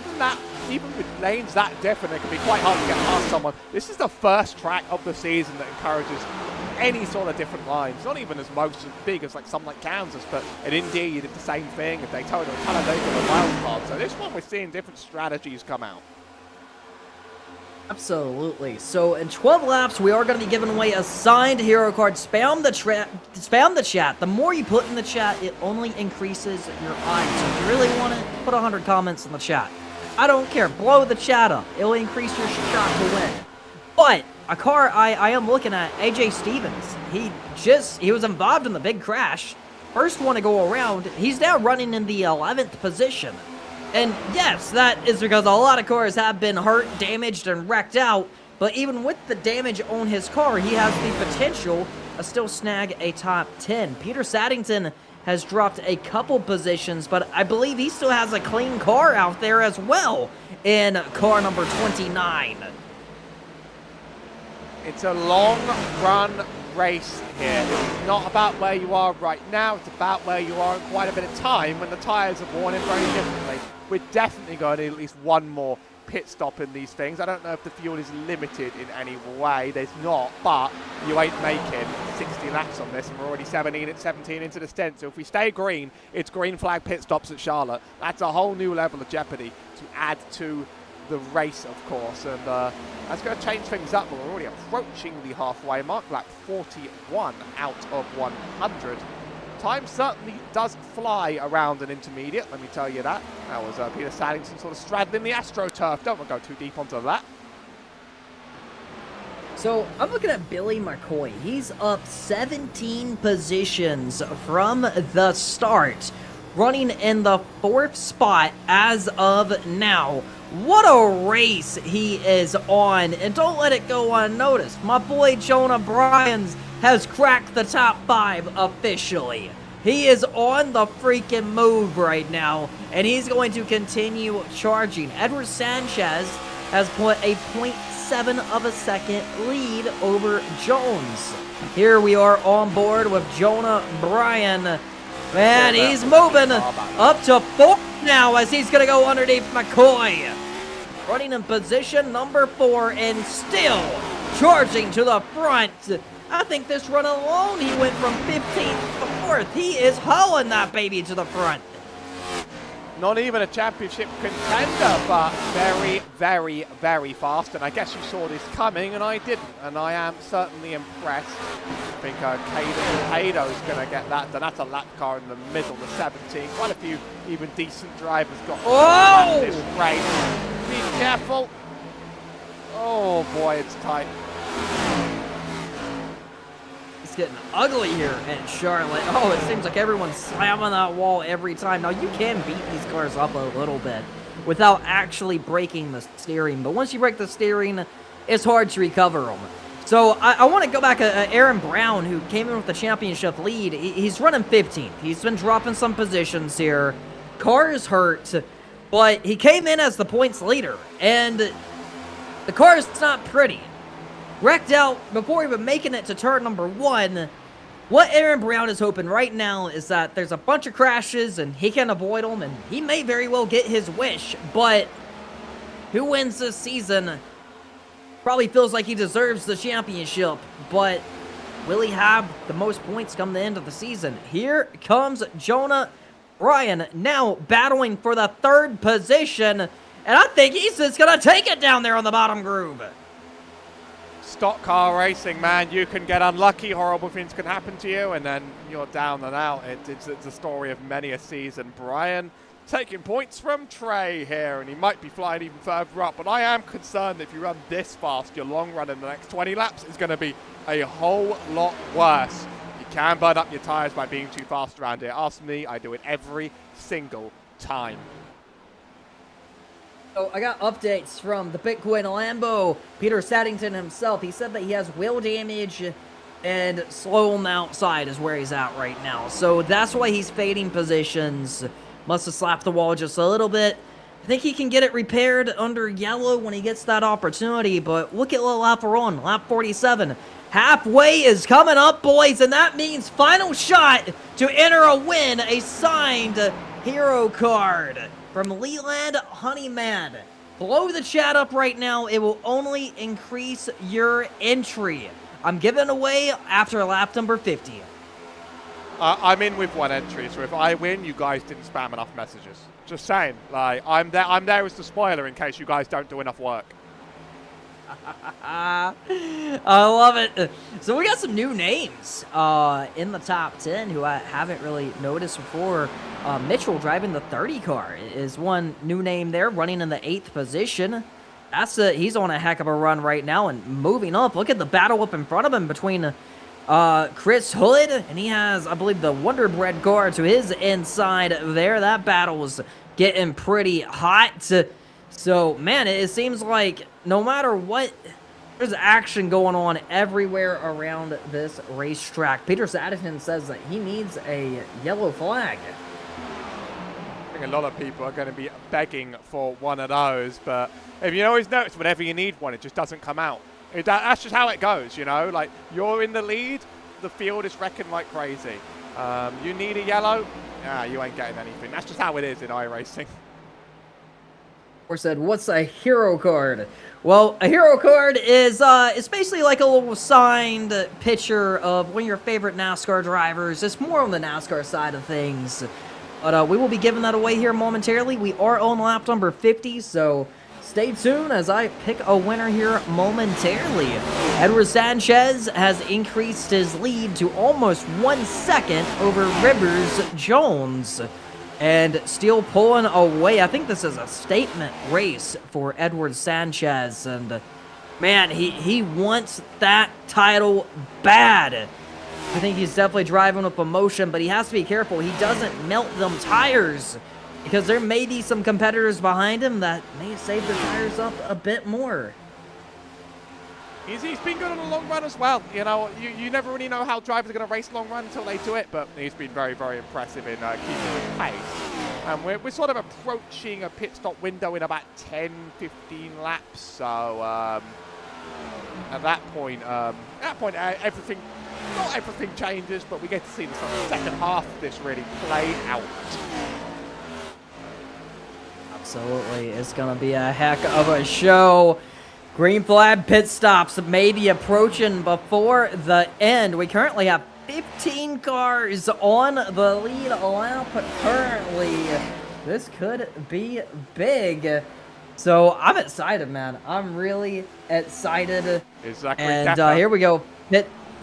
even with lanes that different, it can be quite hard to get past someone. This is the first track of the season that encourages any sort of different lines, not even as big as like some like Kansas, but in India you did the same thing, at Daytona and Talladega were wild cards. So this one we're seeing different strategies come out. Absolutely. So in 12 laps, we are going to be giving away a signed hero card. Spam the chat. The more you put in the chat, it only increases your odds. So if you really want it, put 100 comments in the chat. I don't care. Blow the chat up. It'll increase your shot to win. But a car I am looking at, AJ Stevens. He was involved in the big crash. First one to go around. He's now running in the 11th position. And yes, that is because a lot of cars have been hurt, damaged, and wrecked out. But even with the damage on his car, he has the potential to still snag a top 10. Peter Saddington has dropped a couple positions, but I believe he still has a clean car out there as well in car number 29. It's a long run race here. It's not about where you are right now, it's about where you are in quite a bit of time when the tyres are worn in very differently. We're definitely going to need at least one more pit stop in these things. I don't know if the fuel is limited in any way. There's not, but you ain't making 60 laps on this, and we're already 17 into the stint. So if we stay green, it's green flag pit stops at Charlotte. That's a whole new level of jeopardy to add to the race, of course, and that's going to change things up. We're already approaching the halfway mark, lap 41 out of 100. Time certainly does fly around an intermediate, let me tell you that. That was Peter Saddington sort of straddling the AstroTurf. Don't want to go too deep onto that. So I'm looking at Billy McCoy. He's up 17 positions from the start, running in the 4th spot as of now. What a race he is on, and don't let it go unnoticed. My boy Jonah Bryans has cracked the top 5 officially. He is on the freaking move right now, and he's going to continue charging. Edward Sanchez has put a 0.7 of a second lead over Jones. Here we are on board with Jonah Bryan. Man, he's moving up to 4th now as he's going to go underneath McCoy. Running in position number 4 and still charging to the front. I think this run alone, he went from 15th to 4th. He is hauling that baby to the front. Not even a championship contender, but very, very, very fast. And I guess you saw this coming, and I didn't. And I am certainly impressed. I think Caden Pado is going to get that done. That's a lap car in the middle, the 17. Quite a few even decent drivers got this race. Be careful. Oh boy, it's tight. It's getting ugly here in Charlotte. Oh, it seems like everyone's slamming that wall every time. Now, you can beat these cars up a little bit without actually breaking the steering. But once you break the steering, it's hard to recover them. So I want to go back to Aaron Brown, who came in with the championship lead. He's running 15th. He's been dropping some positions here. Car is hurt, but he came in as the points leader. And the car is not pretty. Wrecked out before even making it to turn number 1. What Aaron Brown is hoping right now is that there's a bunch of crashes and he can avoid them, and he may very well get his wish, but who wins this season probably feels like he deserves the championship, but will he have the most points come the end of the season? Here comes Jonah Bryan, now battling for the 3rd position, and I think he's just going to take it down there on the bottom groove. Stock car racing, man, you can get unlucky, horrible things can happen to you, and then you're down and out. It's a story of many a season. Bryan taking points from Trey here, and he might be flying even further up, but I am concerned that if you run this fast, your long run in the next 20 laps is going to be a whole lot worse. You can burn up your tyres by being too fast around here. Ask me, I do it every single time. So I got updates from the Bitcoin Lambo, Peter Saddington himself. He said that he has wheel damage and slow on the outside is where he's at right now. So that's why he's fading positions. Must have slapped the wall just a little bit. I think he can get it repaired under yellow when he gets that opportunity, but look at what lap we're on, lap 47. Halfway is coming up, boys, and that means final shot to enter a win, a signed hero card from Leland Honeyman. Blow the chat up right now. It will only increase your entry. I'm giving away after lap number 50. I'm in with 1 entry, so if I win, you guys didn't spam enough messages. Just saying, like, I'm there as the spoiler in case you guys don't do enough work. I love it. So we got some new names in the top 10 who I haven't really noticed before. Mitchell driving the 30 car is one new name there, running in the 8th position. He's on a heck of a run right now and moving up. Look at the battle up in front of him between Chris Hood, and he has, I believe, the Wonder Bread car to his inside there. That battle's getting pretty hot. So, man, it seems like no matter what, there's action going on everywhere around this racetrack. Peter Saddington says that he needs a yellow flag. I think a lot of people are going to be begging for one of those, but if you always notice, whenever you need one, it just doesn't come out. That's just how it goes, you know? Like, you're in the lead, the field is wrecking like crazy. You need a yellow, you ain't getting anything. That's just how it is in iRacing. Or said, what's a hero card? Well, a hero card is it's basically like a little signed picture of one of your favorite NASCAR drivers. It's more on the NASCAR side of things. But we will be giving that away here momentarily. We are on lap number 50, so stay tuned as I pick a winner here momentarily. Edward Sanchez has increased his lead to almost 1 second over Rivers Jones. And still pulling away. I think this is a statement race for Edward Sanchez. And, man, he wants that title bad. I think he's definitely driving with emotion, but he has to be careful. He doesn't melt them tires, because there may be some competitors behind him that may save their tires up a bit more. He's been good on the long run as well. You know, you never really know how drivers are going to race long run until they do it, but he's been very, very impressive in keeping pace. And we're sort of approaching a pit stop window in about 10, 15 laps. So at that point, everything, not everything changes, but we get to see the second half of this really play out. Absolutely, it's going to be a heck of a show. Green flag pit stops maybe approaching before the end. We currently have 15 cars on the lead lap currently. This could be big. So I'm excited, man. I'm really excited. And here we go.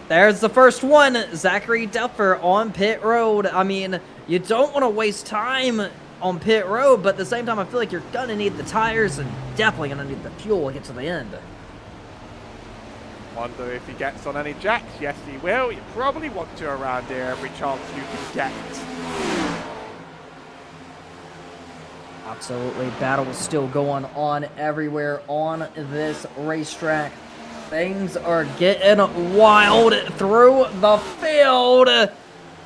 There's the first one. Zachary Duffer on pit road. I mean, you don't want to waste time on pit road, but at the same time, I feel like you're gonna need the tires and definitely gonna need the fuel to get to the end. Wonder if he gets on any jacks. Yes, he will. You probably want to around here every chance you can get. Absolutely, battle still going on everywhere on this racetrack. Things are getting wild through the field,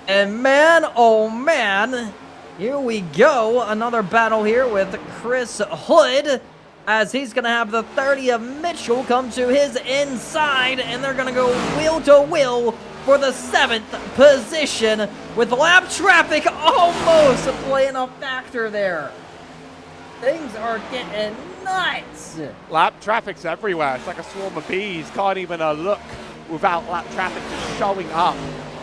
and man, oh man. Here we go, another battle here with Chris Hood, as he's going to have the 30 of Mitchell come to his inside, and they're going to go wheel to wheel for the 7th position, with lap traffic almost playing a factor there. Things are getting nuts. Lap traffic's everywhere. It's like a swarm of bees. Can't even look without lap traffic just showing up.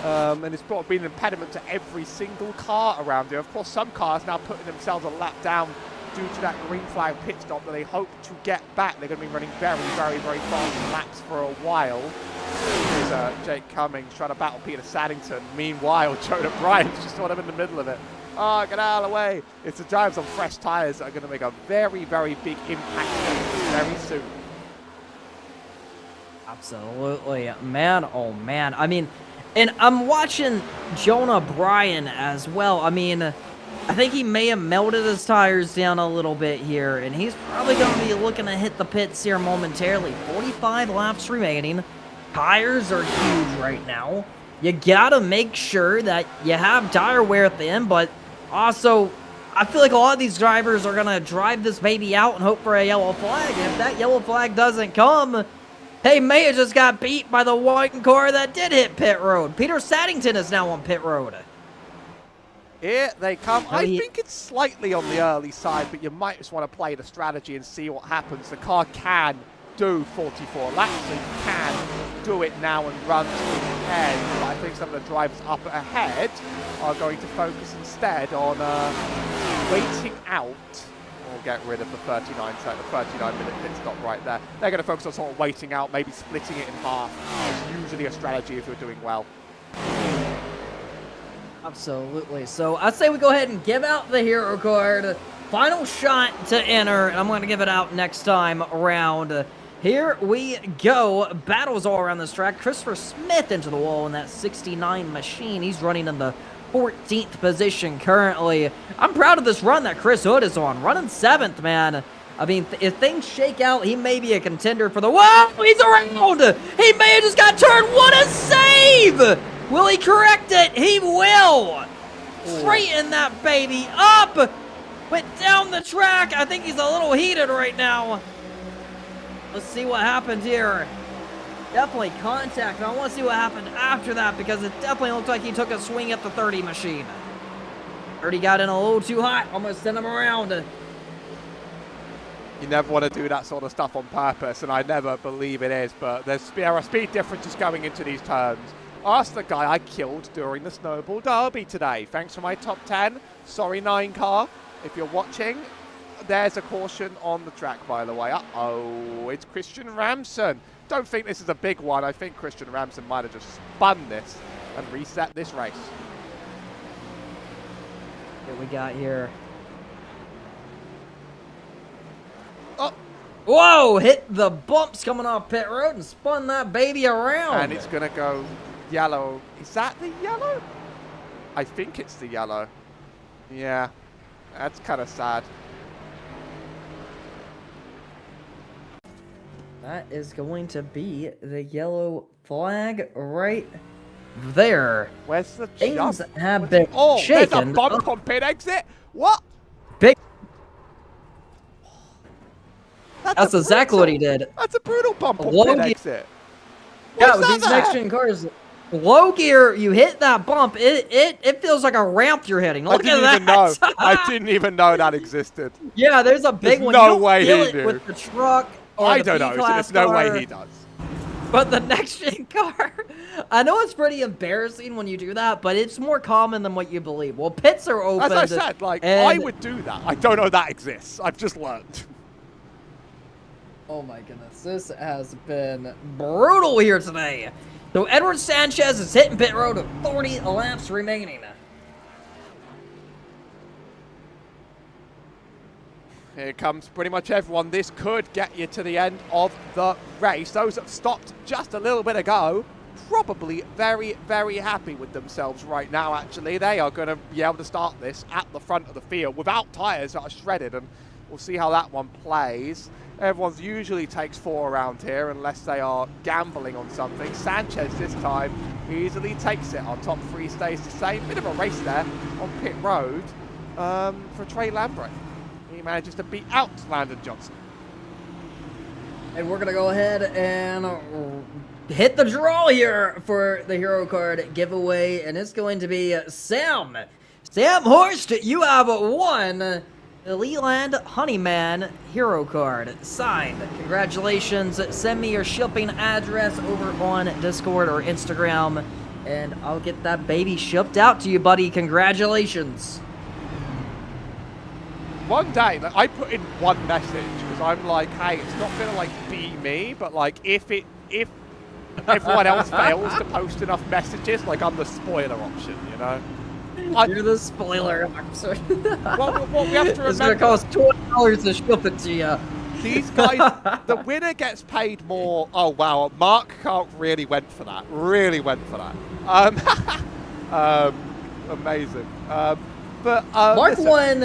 And it's been an impediment to every single car around here. Of course, some cars now putting themselves a lap down due to that green flag pit stop that they hope to get back. They're going to be running very, very, very fast laps for a while. Here's Jake Cummings trying to battle Peter Saddington. Meanwhile, Jonah Bryant's just sort of in the middle of it. Oh, get out of the way. It's the drives on fresh tires that are going to make a very, very big impact very soon. Absolutely. Man, oh man. I mean, and I'm watching Jonah Bryan as well. I mean, I think he may have melted his tires down a little bit here, and he's probably going to be looking to hit the pits here momentarily. 45 laps remaining. Tires are huge right now. You got to make sure that you have tire wear at the end, but also, I feel like a lot of these drivers are going to drive this baby out and hope for a yellow flag. And if that yellow flag doesn't come, they may have just got beat by the white car that did hit pit road. Peter Saddington is now on pit road. Here they come. I think it's slightly on the early side, but you might just want to play the strategy and see what happens. The car can do 44 laps, so you can do it now and run to the end. But I think some of the drivers up ahead are going to focus instead on waiting out. We'll get rid of the 39-minute pit stop right there. They're going to focus on sort of waiting out, maybe splitting it in half. It's usually a strategy if you're doing well. Absolutely. So I'd say we go ahead and give out the hero card. Final shot to enter, and I'm going to give it out next time around. Here we go. Battles all around this track. Christopher Smith into the wall in that 69 machine. He's running in the 14th position currently. I'm proud of this run that Chris Hood is on. Running 7th, man. I mean, if things shake out, he may be a contender for the... Whoa! He's around! He may have just got turned. What a save! Will he correct it? He will! Straighten that baby up! Went down the track. I think he's a little heated right now. Let's see what happened here. Definitely contact. And I want to see what happened after that because it definitely looked like he took a swing at the 30 machine. 30 got in a little too hot. Almost sent him around. You never want to do that sort of stuff on purpose, and I never believe it is, but there are speed differences going into these turns. Ask the guy I killed during the Snowball Derby today. Thanks for my top 10. Sorry, 9 car. If you're watching, there's a caution on the track, by the way. Uh-oh, it's Christian Ramson. Don't think this is a big one. I think Christian Ramson might have just spun this and reset this race. What we got here? Oh! Whoa! Hit the bumps coming off pit road and spun that baby around. And it's going to go yellow. Is that the yellow? I think it's the yellow. Yeah, that's kind of sad. That is going to be the yellow flag right there. Where's the Things jump? have been shaken. There's a bump on pit exit. What? Big. That's exactly what he did. That's a brutal bump on pit exit. Yeah, with these next-gen cars, low gear, you hit that bump, it feels like a ramp you're hitting. Look at that. I didn't even know that existed. Yeah, there's a big one. No way he knew. With the truck. I don't know. There's no way he does. But the next-gen car, I know it's pretty embarrassing when you do that, but it's more common than what you believe. Well, pits are open. As I said, like, I would do that. I don't know that exists. I've just learned. Oh my goodness, this has been brutal here today. So Edward Sanchez is hitting pit road with 40 laps remaining. Here comes pretty much everyone. This could get you to the end of the race. Those that stopped just a little bit ago, probably very, very happy with themselves right now, actually. They are going to be able to start this at the front of the field without tyres that are shredded, and we'll see how that one plays. Everyone's usually takes 4 around here unless they are gambling on something. Sanchez this time easily takes it. Our top 3 stays the same. Bit of a race there on pit road for Trey Lambre. He manages to beat out Landon Johnson. And we're going to go ahead and hit the draw here for the hero card giveaway. And it's going to be Sam. Sam Horst, you have won the Leland Honeyman hero card signed. Congratulations. Send me your shipping address over on Discord or Instagram, and I'll get that baby shipped out to you, buddy. Congratulations. One day, like, I put in one message because I'm like, hey, it's not gonna like be me, but like if everyone else fails to post enough messages, like I'm the spoiler option, you know. You're the spoiler option. Well, we have to remember. It's gonna cost $20 to ship it to you. These guys, the winner gets paid more. Oh wow, Mark Kark really went for that. Really went for that. Amazing. Mark won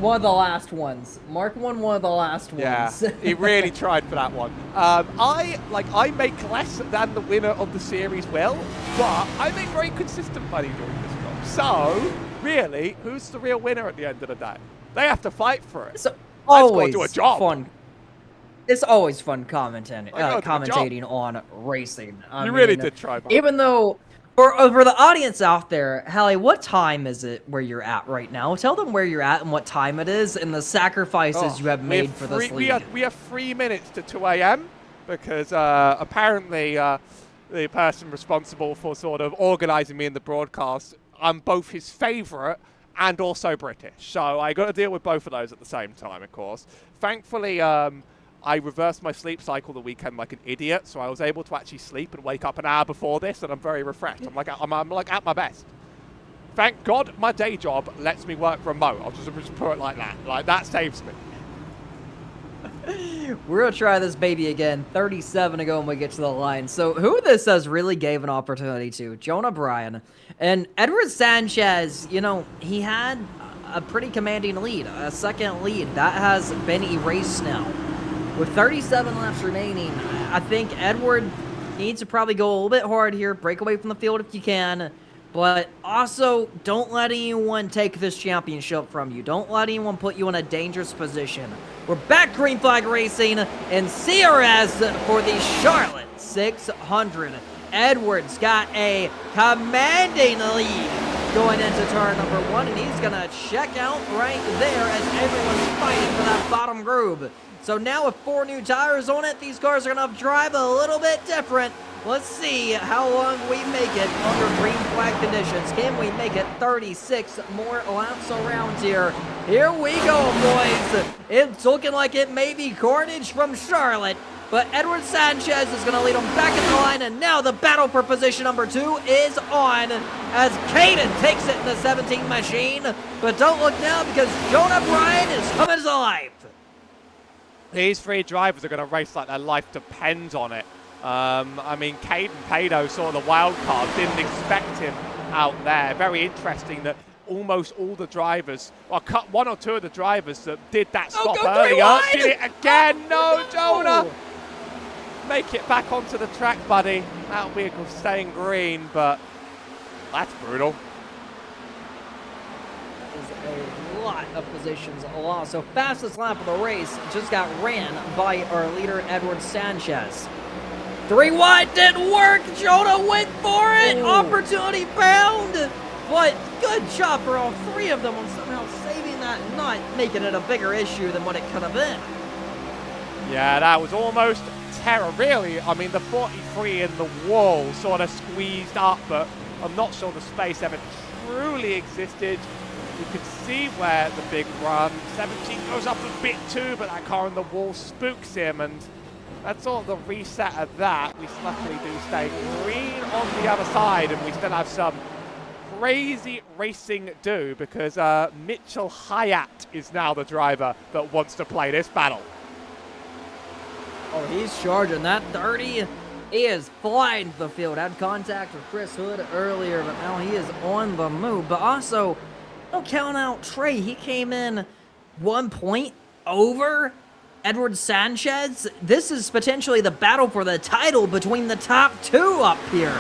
one of the last ones. Mark won one of the last ones. Yeah, he really tried for that one. I make less than the winner of the series will, but I make very consistent money during this job. So, really, who's the real winner at the end of the day? They have to fight for it. It's always do a job. Fun. It's always fun commentating on racing. You really did try, Mark. Even though For the audience out there, Hallie, what time is it where you're at right now? Tell them where you're at and what time it is and the sacrifices you have made for this league. We have 3 minutes to 2 a.m. because apparently the person responsible for sort of organising me in the broadcast, I'm both his favourite and also British. So I got to deal with both of those at the same time, of course. Thankfully, I reversed my sleep cycle the weekend like an idiot, so I was able to actually sleep and wake up an hour before this, and I'm very refreshed. I'm like at my best. Thank God my day job lets me work remote. I'll just put it like that. Like, that saves me. We're going to try this baby again. 37 to go when we get to the line. So who this has really gave an opportunity to? Jonah Bryan. And Edward Sanchez, you know, he had a pretty commanding lead, a second lead. That has been erased now. With 37 laps remaining, I think Edward needs to probably go a little bit hard here, break away from the field if you can, but also don't let anyone take this championship from you. Don't let anyone put you in a dangerous position. We're back Green Flag Racing and CRS for the Charlotte 600. Edwards got a commanding lead going into turn number 1, and he's going to check out right there as everyone's fighting for that bottom groove. So now with 4 new tires on it, these cars are going to drive a little bit different. Let's see how long we make it under green flag conditions. Can we make it 36 more laps around here? Here we go, boys. It's looking like it may be carnage from Charlotte, but Edward Sanchez is going to lead them back in the line, and now the battle for position number 2 is on as Caden takes it in the 17 machine. But don't look now because Jonah Bryan is coming to life. These 3 drivers are going to race like their life depends on it. I mean, Caden Pado, sort of the wild card, didn't expect him out there. Very interesting that almost all the drivers, well, cut 1 or 2 of the drivers that did that stop earlier, did it again. No, Jonah! Make it back onto the track, buddy. That vehicle's staying green, but that's brutal. A lot of positions lost. So fastest lap of the race just got ran by our leader, Edward Sanchez. 3 wide didn't work. Jonah went for it. Ooh. Opportunity bound. But good job for all 3 of them on somehow saving that, not making it a bigger issue than what it could have been. Yeah, that was almost terror, really. I mean, the 43 in the wall sort of squeezed up, but I'm not sure the space ever truly existed. You can see where the big run, 17 goes up a bit too, but that car in the wall spooks him, and that's sort of the reset of that. We luckily do stay green on the other side, and we still have some crazy racing do, because Mitchell Hyatt is now the driver that wants to play this battle. Oh, he's charging that 30. He is flying to the field. Had contact with Chris Hood earlier, but now he is on the move. But also, don't count out Trey. He came in 1 point over Edward Sanchez. This is potentially the battle for the title between the top 2 up here.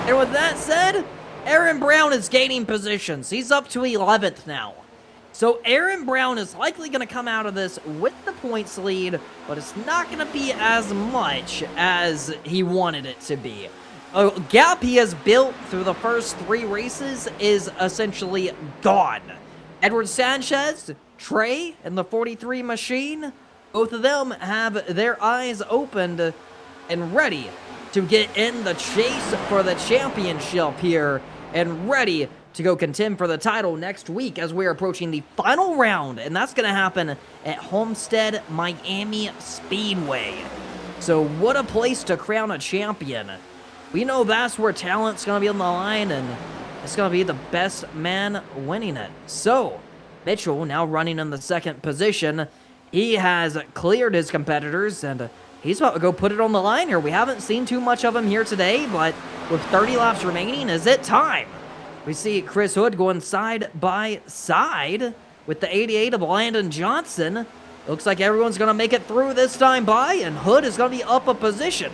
And with that said, Aaron Brown is gaining positions. He's up to 11th now. So Aaron Brown is likely going to come out of this with the points lead, but it's not going to be as much as he wanted it to be. A gap he has built through the first 3 races is essentially gone. Edward Sanchez, Trey, and the 43 machine, both of them have their eyes opened and ready to get in the chase for the championship here and ready to go contend for the title next week as we're approaching the final round, and that's going to happen at Homestead Miami Speedway. So what a place to crown a champion. We know that's where talent's going to be on the line, and it's going to be the best man winning it. So, Mitchell now running in the 2nd position. He has cleared his competitors, and he's about to go put it on the line here. We haven't seen too much of him here today, but with 30 laps remaining, is it time? We see Chris Hood going side by side with the 88 of Landon Johnson. Looks like everyone's going to make it through this time by, and Hood is going to be up a position.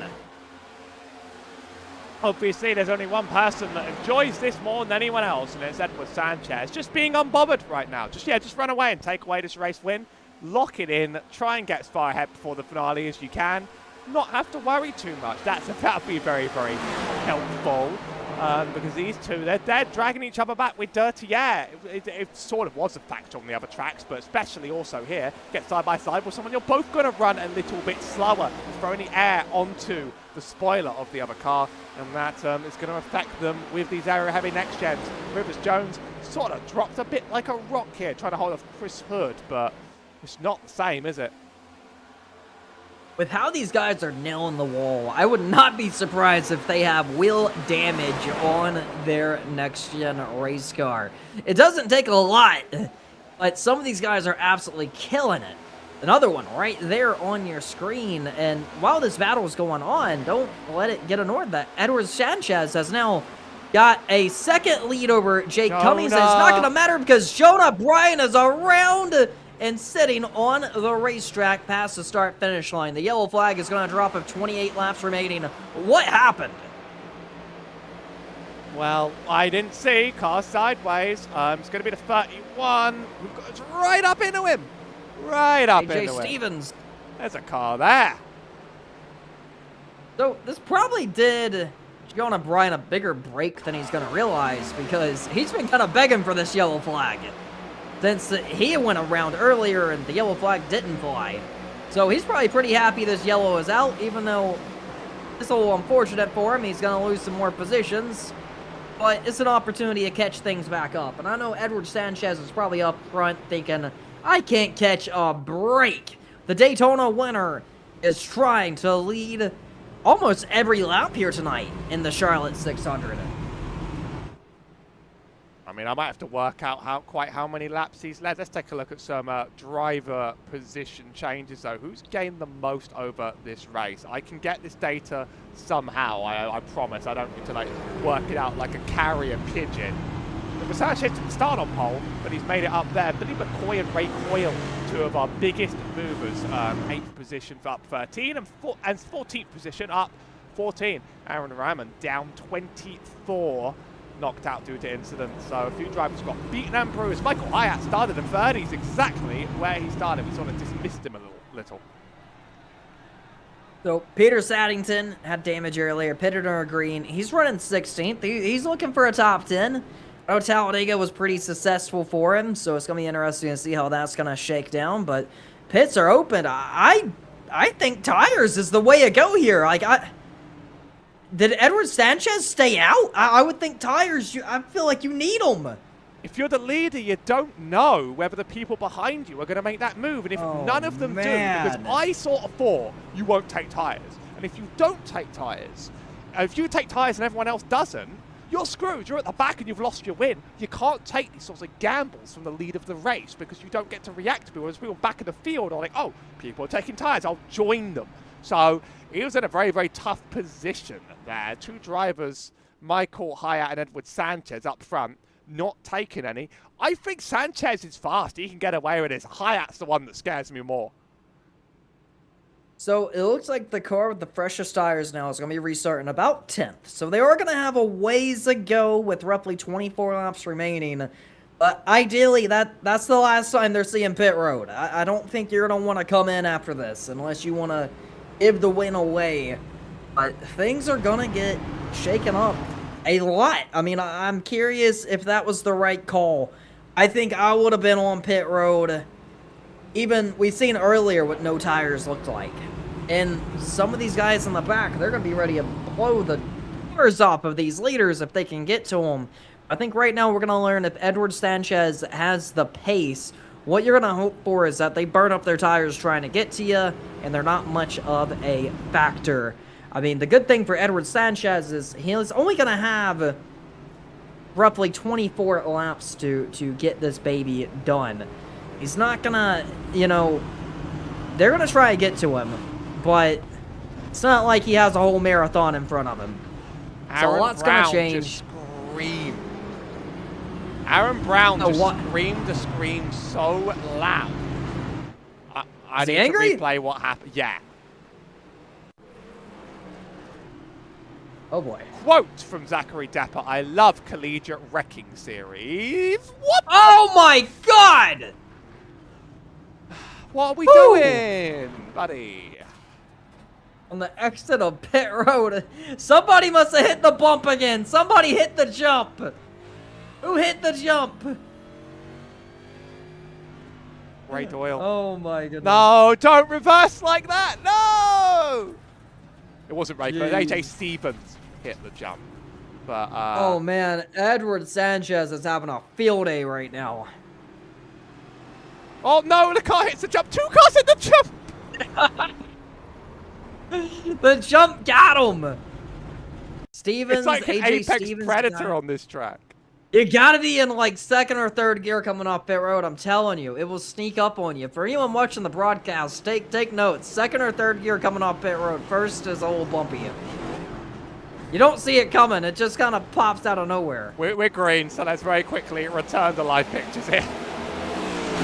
Obviously, there's only one person that enjoys this more than anyone else, and it's Edward Sanchez. Just being unbothered right now. Just run away and take away this race win. Lock it in. Try and get as far ahead before the finale as you can. Not have to worry too much. That'll be very, very helpful. because these two, they're dragging each other back with dirty air. It sort of was a factor on the other tracks, but especially also here, get side by side with someone, you're both going to run a little bit slower, throwing the air onto the spoiler of the other car, and that is going to affect them with these aero-heavy next gens. Rivers Jones sort of dropped a bit like a rock here, trying to hold off Chris Hood, but it's not the same, is it? With how these guys are nailing the wall, I would not be surprised if they have wheel damage on their next-gen race car. It doesn't take a lot, but some of these guys are absolutely killing it. Another one right there on your screen, and while this battle is going on, don't let it get ignored that Edward Sanchez has now got a second lead over Jake Cummings, and it's not going to matter because Jonah Bryan is around and sitting on the racetrack past the start-finish line. The yellow flag is going to drop with 28 laps remaining. What happened? Well, I didn't see. Car sideways. It's going to be the 31. It's right up into him. Right up into him. AJ Stevens. There's a car there. So this probably did Jonah Bryan a bigger break than he's going to realize, because he's been kind of begging for this yellow flag since he went around earlier and the yellow flag didn't fly. So he's probably pretty happy this yellow is out, even though it's a little unfortunate for him. He's going to lose some more positions, but it's an opportunity to catch things back up. And I know Edward Sanchez is probably up front thinking, I can't catch a break. The Daytona winner is trying to lead almost every lap here tonight in the Charlotte 600. I mean, I might have to work out quite how many laps he's led. Let's take a look at some driver position changes, though. Who's gained the most over this race? I can get this data somehow, I promise. I don't need to, like, work it out like a carrier pigeon. The Sanchez didn't start on pole, but he's made it up there. Billy McCoy and Ray Coyle, two of our biggest movers. 8th position for up 13 and 14th position up 14. Aaron Raman down 24. Knocked out due to incident, so a few drivers got beaten and bruised. Michael Hyatt started in 3rd. He's exactly where he started. We sort of dismissed him a little. So Peter Saddington had damage earlier, pitted on a green. He's running 16th. He's looking for a top 10. Oh, Talladega was pretty successful for him, so it's going to be interesting to see how that's going to shake down, but pits are open. I think tires is the way to go here. Did Edward Sanchez stay out? I would think tires, I feel like you need them. If you're the leader, you don't know whether the people behind you are going to make that move. And if none of them do, because I sort of thought you won't take tires. And if you don't take tires, if you take tires and everyone else doesn't, you're screwed. You're at the back and you've lost your win. You can't take these sorts of gambles from the lead of the race because you don't get to react to people. As people back in the field are like, oh, people are taking tires, I'll join them. So he was in a very, very tough position there. Two drivers, Michael Hyatt and Edward Sanchez up front, not taking any. I think Sanchez is fast. He can get away with this. Hyatt's the one that scares me more. So it looks like the car with the freshest tires now is going to be restarting about 10th. So they are going to have a ways to go with roughly 24 laps remaining. But ideally, that's the last time they're seeing pit road. I don't think you're going to want to come in after this unless you want to give the win away. But things are going to get shaken up a lot. I mean, I'm curious if that was the right call. I think I would have been on pit road. Even, we've seen earlier what no tires looked like. And some of these guys in the back, they're going to be ready to blow the doors off of these leaders if they can get to them. I think right now we're going to learn if Edward Sanchez has the pace. What you're going to hope for is that they burn up their tires trying to get to you, and they're not much of a factor. I mean, the good thing for Edward Sanchez is he's only going to have roughly 24 laps to get this baby done. He's not going to, you know, they're going to try to get to him, but it's not like he has a whole marathon in front of him. So a lot's going to change. Just screamed. Aaron Brown just screamed the scream so loud. I need to replay what happened. Yeah. Oh boy. Quote from Zachary Dapper: I love collegiate wrecking series. What? Oh my god! What are we doing, buddy? on the exit of pit road. Somebody must have hit the bump again. Somebody hit the jump. Who hit the jump? Ray Doyle. Oh my goodness. No, don't reverse like that. No! It wasn't Ray, but Jeez. AJ Stevens hit the jump. But, oh man, Edward Sanchez is having a field day right now. Oh no, the car hits the jump. 2 cars hit the jump. The jump got him. Stevens, It's like an AJ apex Stevens predator on this track. You gotta be in like 2nd or 3rd gear coming off pit road. I'm telling you, it will sneak up on you. For anyone watching the broadcast, take notes. 2nd or 3rd gear coming off pit road. First is a little bumpy. You don't see it coming. It just kind of pops out of nowhere. We're green, so let's very quickly return to live pictures here.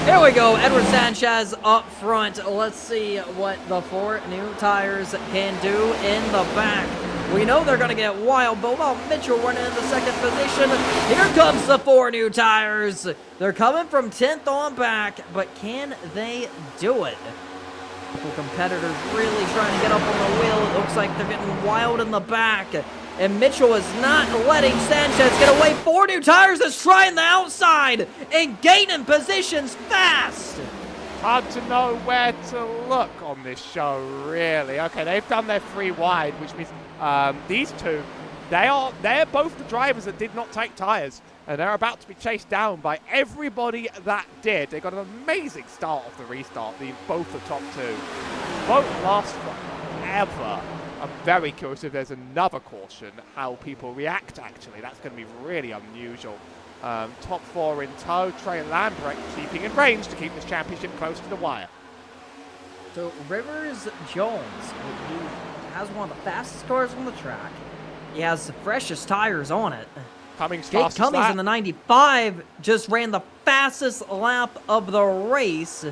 Here we go. Edward Sanchez up front. Let's see what the 4 new tires can do in the back. We know they're going to get wild, but while Mitchell running in the 2nd position, here comes the 4 new tires. They're coming from 10th on back, but can they do it? Couple competitors really trying to get up on the wheel. It looks like they're getting wild in the back. And Mitchell is not letting Sanchez get away. 4 new tires is trying the outside and gaining positions fast. Hard to know where to look on this show, really. Okay, they've done their 3 wide, which means these 2, they're both the drivers that did not take tires, and they're about to be chased down by everybody that did. They got an amazing start off the restart, both the top 2. Won't last forever. I'm very curious if there's another caution, how people react, actually. That's going to be really unusual. Top 4 in tow. Trey Lambrecht keeping in range to keep this championship close to the wire. So Rivers Jones, he has one of the fastest cars on the track. He has the freshest tires on it. Cummings Jake fastest Cummings lap. in the 95 just ran the fastest lap of the race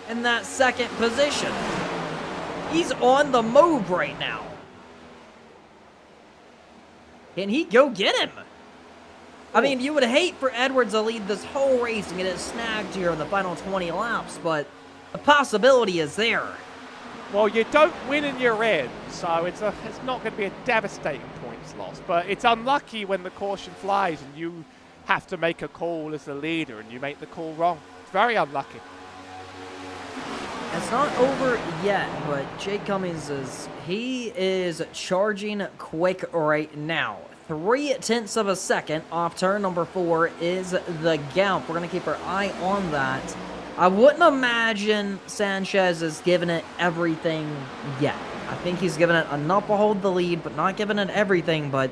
in that 2nd position. He's on the move right now. Can he go get him? I mean, you would hate for Edwards to lead this whole race and get it snagged here in the final 20 laps, but the possibility is there. Well, you don't win in your in, so it's not going to be a devastating points loss, but it's unlucky when the caution flies and you have to make a call as the leader and you make the call wrong. It's very unlucky. It's not over yet, but Jake Cummings he is charging quick right now. 0.3 of a second off turn number 4 is the gap. We're going to keep our eye on that. I wouldn't imagine Sanchez is giving it everything yet. I think he's giving it enough to hold the lead, but not giving it everything. But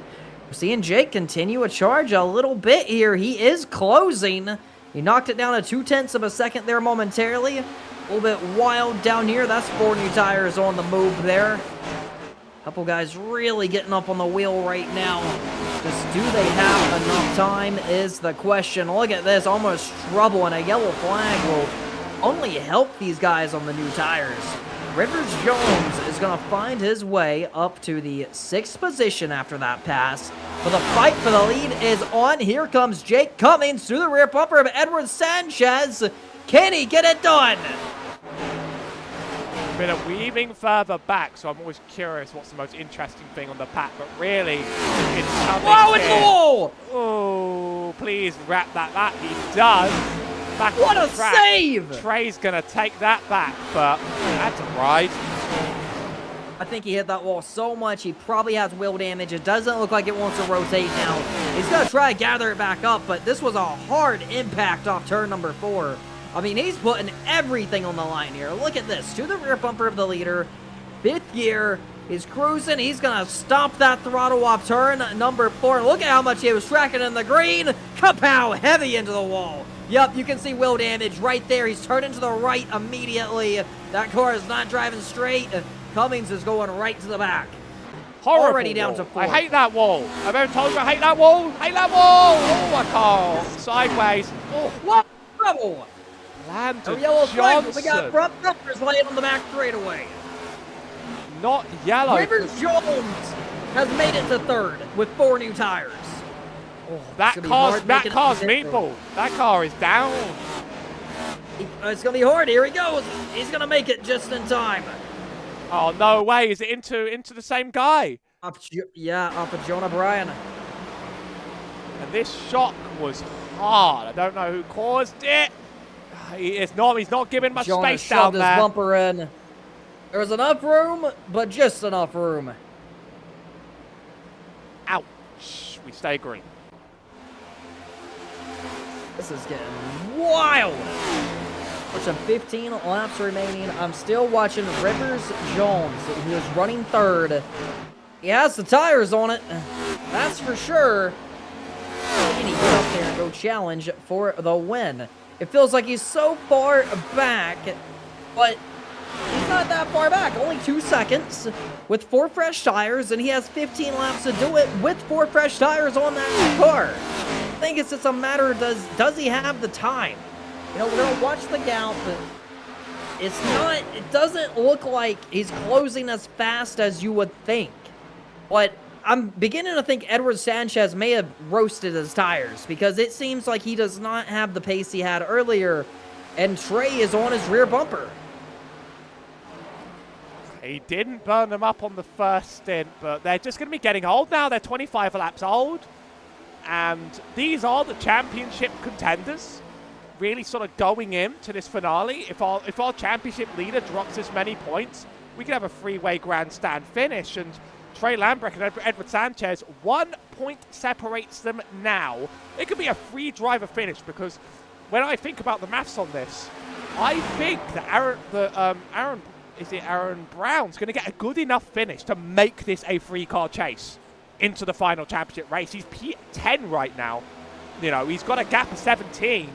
we're seeing Jake continue a charge a little bit here. He is closing. He knocked it down to 0.2 of a second there momentarily. A little bit wild down here. That's 4 new tires on the move there. Couple guys really getting up on the wheel right now. Just do they have enough time is the question. Look at this, almost trouble, and a yellow flag will only help these guys on the new tires. Rivers Jones is going to find his way up to the 6th position after that pass. But the fight for the lead is on. Here comes Jake Cummings through the rear bumper of Edward Sanchez. Can he get it done? Bit of weaving further back, so I'm always curious what's the most interesting thing on the pack, but really, it's coming. Whoa, it's the wall! Oh, please wrap that back. He does. Back What on a the track. save! Trey's going to take that back, but that's a ride. I think he hit that wall so much, he probably has wheel damage. It doesn't look like it wants to rotate now. He's going to try to gather it back up, but this was a hard impact off turn number 4. I mean, he's putting everything on the line here. Look at this. To the rear bumper of the leader. 5th gear. He's cruising. He's going to stop that throttle off turn number 4. Look at how much he was tracking in the green. Kapow! Heavy into the wall. Yep, you can see wheel damage right there. He's turning to the right immediately. That car is not driving straight. Cummings is going right to the back. Horrible Already down wall. to 4. I hate that wall. I've ever told you I hate that wall. Hate that wall. Oh, I can't. Sideways. Oh, What trouble? Landon Yellow flag, Johnson. we got front numbers laying on the back straightaway. Not yellow. Rivers Jones has made it to 3rd with 4 new tires. Oh, that gonna be car's hard making it meatball. That car is down. It's going to be hard. Here he goes. He's going to make it just in time. Oh, no way. Is it into the same guy? Yeah, off of Jonah Bryan. And this shock was hard. I don't know who caused it. He's not giving much Jonah space down shoved his there. bumper in. There was enough room, but just enough room. Ouch. We stay green. This is getting wild. Watching 15 laps remaining. I'm still watching Rivers Jones, who is running third. He has the tires on it. That's for sure. Can he get up there and go challenge for the win? It feels like he's so far back, but he's not that far back. Only 2 seconds with 4 fresh tires, and he has 15 laps to do it with 4 fresh tires on that car. I think it's just a matter of does he have the time? You know, we're gonna watch the gap, but it doesn't look like he's closing as fast as you would think. But I'm beginning to think Edward Sanchez may have roasted his tires, because it seems like he does not have the pace he had earlier, and Trey is on his rear bumper. He didn't burn them up on the first stint, but they're just going to be getting old now. They're 25 laps old, and these are the championship contenders really sort of going into this finale. If our championship leader drops this many points, we could have a three-way grandstand finish, and Trey Lambrecht and Edward Sanchez, 1 point separates them now. It could be a free driver finish, because when I think about the maths on this, I think that Aaron Brown's going to get a good enough finish to make this a 3-car chase into the final championship race. He's P10 right now. You know, he's got a gap of 17.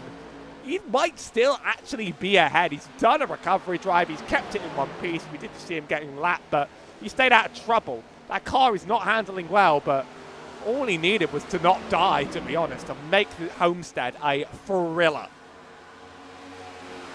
He might still actually be ahead. He's done a recovery drive. He's kept it in one piece. We did see him getting lapped, but he stayed out of trouble. That car is not handling well, but all he needed was to not die, to be honest, to make the Homestead a thriller.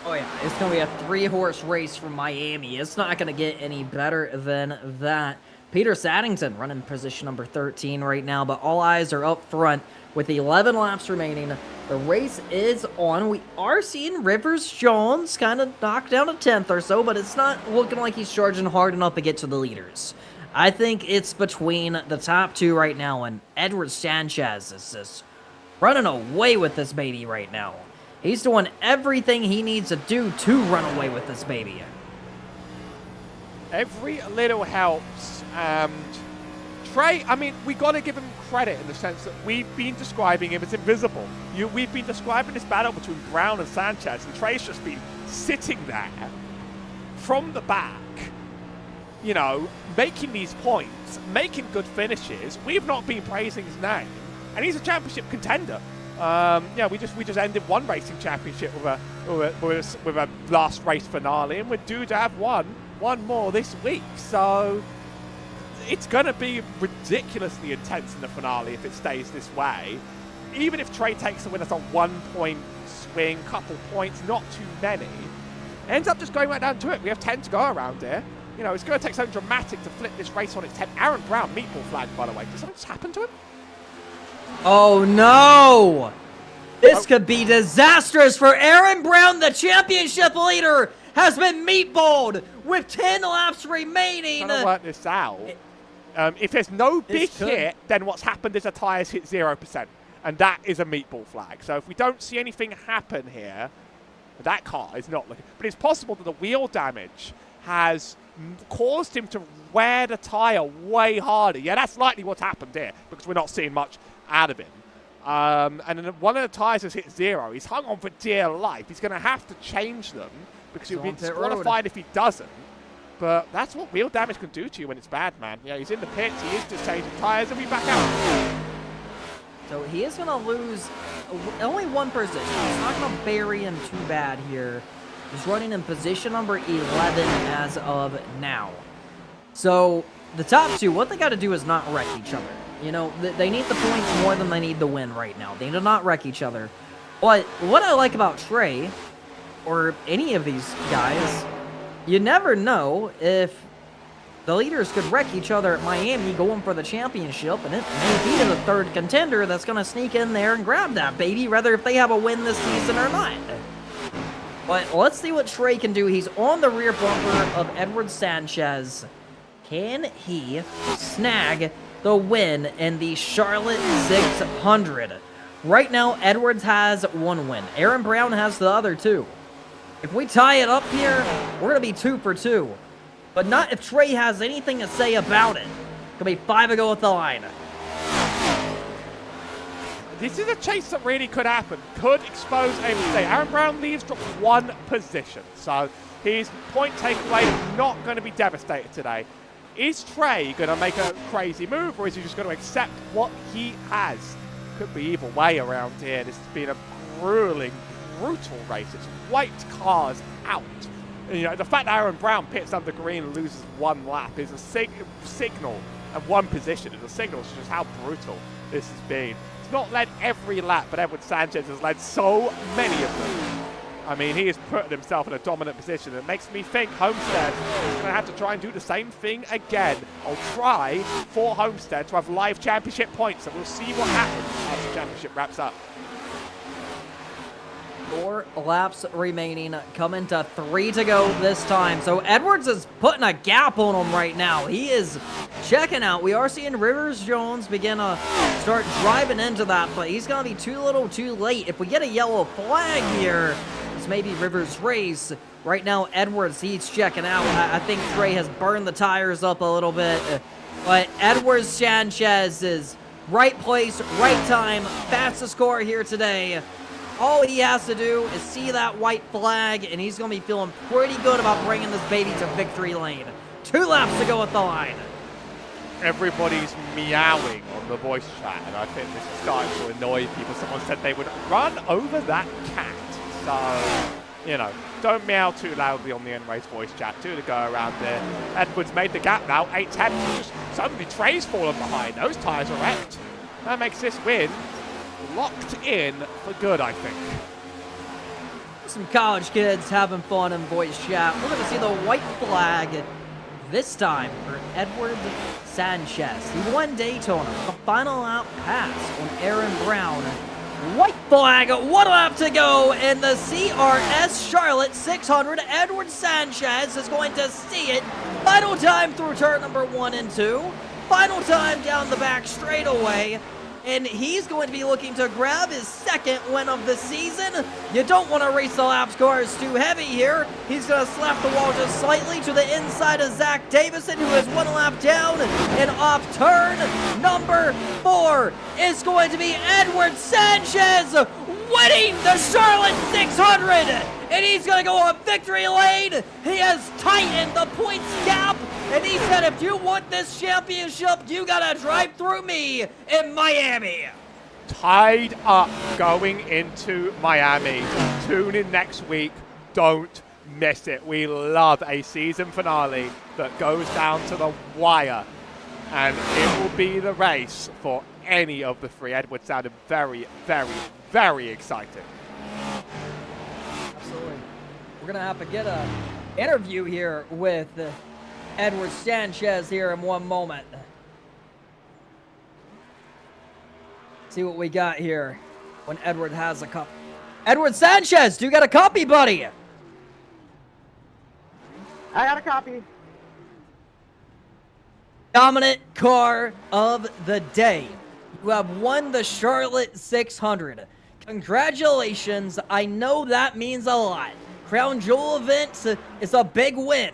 Oh yeah, it's going to be a 3-horse race from Miami. It's not going to get any better than that. Peter Saddington running position number 13 right now, but all eyes are up front with 11 laps remaining. The race is on. We are seeing Rivers Jones kind of knock down a 10th or so, but it's not looking like he's charging hard enough to get to the leaders. I think it's between the top 2 right now, and Edward Sanchez is just running away with this baby right now. He's doing everything he needs to do to run away with this baby. Every little helps, and Trey, I mean, we got to give him credit in the sense that we've been describing him as invisible. We've been describing this battle between Brown and Sanchez, and Trey's just been sitting there from the back, you know, making these points, making good finishes. We've not been praising his name, and he's a championship contender. Yeah, we just ended one racing championship with a last race finale, and we're due to have one more this week. So it's going to be ridiculously intense in the finale if it stays this way. Even if Trey takes the win as a 1-point swing, couple points, not too many, ends up just going right down to it. We have 10 to go around here. You know, it's going to take something dramatic to flip this race on its head. Aaron Brown, meatball flag, by the way. Did something just happen to him? Oh no! This could be disastrous for Aaron Brown. The championship leader has been meatballed with 10 laps remaining. Trying to work this out. If there's no big hit, then what's happened is the tyres hit 0%. And that is a meatball flag. So if we don't see anything happen here, that car is not looking. But it's possible that the wheel damage has caused him to wear the tyre way harder. Yeah, that's likely what's happened here, because we're not seeing much out of him. And then one of the tyres has hit 0. He's hung on for dear life. He's going to have to change them, because he'll be disqualified if he doesn't. But that's what wheel damage can do to you when it's bad, man. Yeah, he's in the pits. He is just changing tyres, and we back out. So he is going to lose only one position. He's not going to bury him too bad here. He's running in position number 11 as of now. So the top 2, what they got to do is not wreck each other. You know, they need the points more than they need the win right now. They do not wreck each other. But what I like about Trey, or any of these guys, you never know if the leaders could wreck each other at Miami going for the championship, and it may be the 3rd contender that's going to sneak in there and grab that baby, whether if they have a win this season or not. But let's see what Trey can do. He's on the rear bumper of Edward Sanchez. Can he snag the win in the Charlotte 600? Right now, Edwards has 1 win. Aaron Brown has the other 2. If we tie it up here, we're going to be 2 for 2. But not if Trey has anything to say about it. Could be 5 to go with the line. This is a chase that really could happen. Could expose a mistake. Aaron Brown leaves, drops 1 position. So his point takeaway is not going to be devastated today. Is Trey going to make a crazy move, or is he just going to accept what he has? Could be either way around here. This has been a grueling, brutal race. It's wiped cars out. And, you know, the fact that Aaron Brown pits under green and loses 1 lap is a signal, and 1 position is a signal to just how brutal this has been. It's not led every lap, but Edward Sanchez has led so many of them. I mean, he has put himself in a dominant position. It makes me think Homestead is going to have to try and do the same thing again. I'll try for Homestead to have live championship points, and we'll see what happens as the championship wraps up. 4 laps remaining, coming to 3 to go this time. So Edwards is putting a gap on him right now. He is checking out. We are seeing Rivers Jones begin to start driving into that, but he's going to be too little too late. If we get a yellow flag here, this may be Rivers' race. Right now, Edwards, he's checking out. I think Trey has burned the tires up a little bit, but Edwards Sanchez is right place, right time, fastest car here today. All he has to do is see that white flag, and he's going to be feeling pretty good about bringing this baby to victory lane. 2 laps to go at the line. Everybody's meowing on the voice chat, and I think this is starting to annoy people. Someone said they would run over that cat. So, you know, don't meow too loudly on the N-Race voice chat. 2 to go around there. Edwards made the gap now. 8-10. Just suddenly Trey's fallen behind. Those tires are wrecked. That makes this win locked in for good, I think. Some college kids having fun in voice chat. We're going to see the white flag this time for Edward Sanchez. He won Daytona. The final lap pass on Aaron Brown. White flag, 1 lap to go in the CRS Charlotte 600. Edward Sanchez is going to see it. Final time through turn number 1 and 2. Final time down the back straightaway. And he's going to be looking to grab his 2nd win of the season. You don't want to race the lap cars too heavy here. He's going to slap the wall just slightly to the inside of Zach Davison, who is 1 lap down. And off turn number 4 is going to be Edward Sanchez winning the Charlotte 600. And he's going to go on victory lane. He has tightened the points gap. And he said, if you want this championship, you got to drive through me in Miami. Tied up going into Miami. Tune in next week. Don't miss it. We love a season finale that goes down to the wire. And it will be the race for any of the 3. Edward sounded very, very, very excited. Absolutely. We're going to have to get an interview here with Edward Sanchez here in 1 moment. See what we got here when Edward has a cup. Edward Sanchez, do you got a copy, buddy? I got a copy. Dominant car of the day. You have won the Charlotte 600. Congratulations. I know that means a lot. Crown Jewel event is a big win.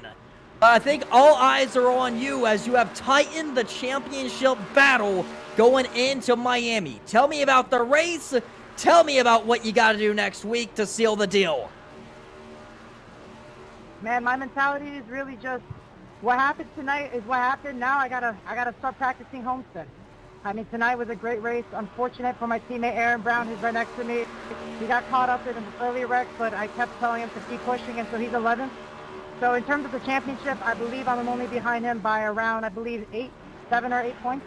But I think all eyes are on you as you have tightened the championship battle going into Miami. Tell me about the race. Tell me about what you got to do next week to seal the deal. Man, my mentality is really just what happened tonight is what happened. Now I gotta start practicing Homestead. I mean, tonight was a great race. Unfortunate for my teammate Aaron Brown, who's right next to me. He got caught up in an early wreck, but I kept telling him to keep pushing, and so he's 11th. So in terms of the championship, I believe I'm only behind him by around, I believe, 7 or 8 points.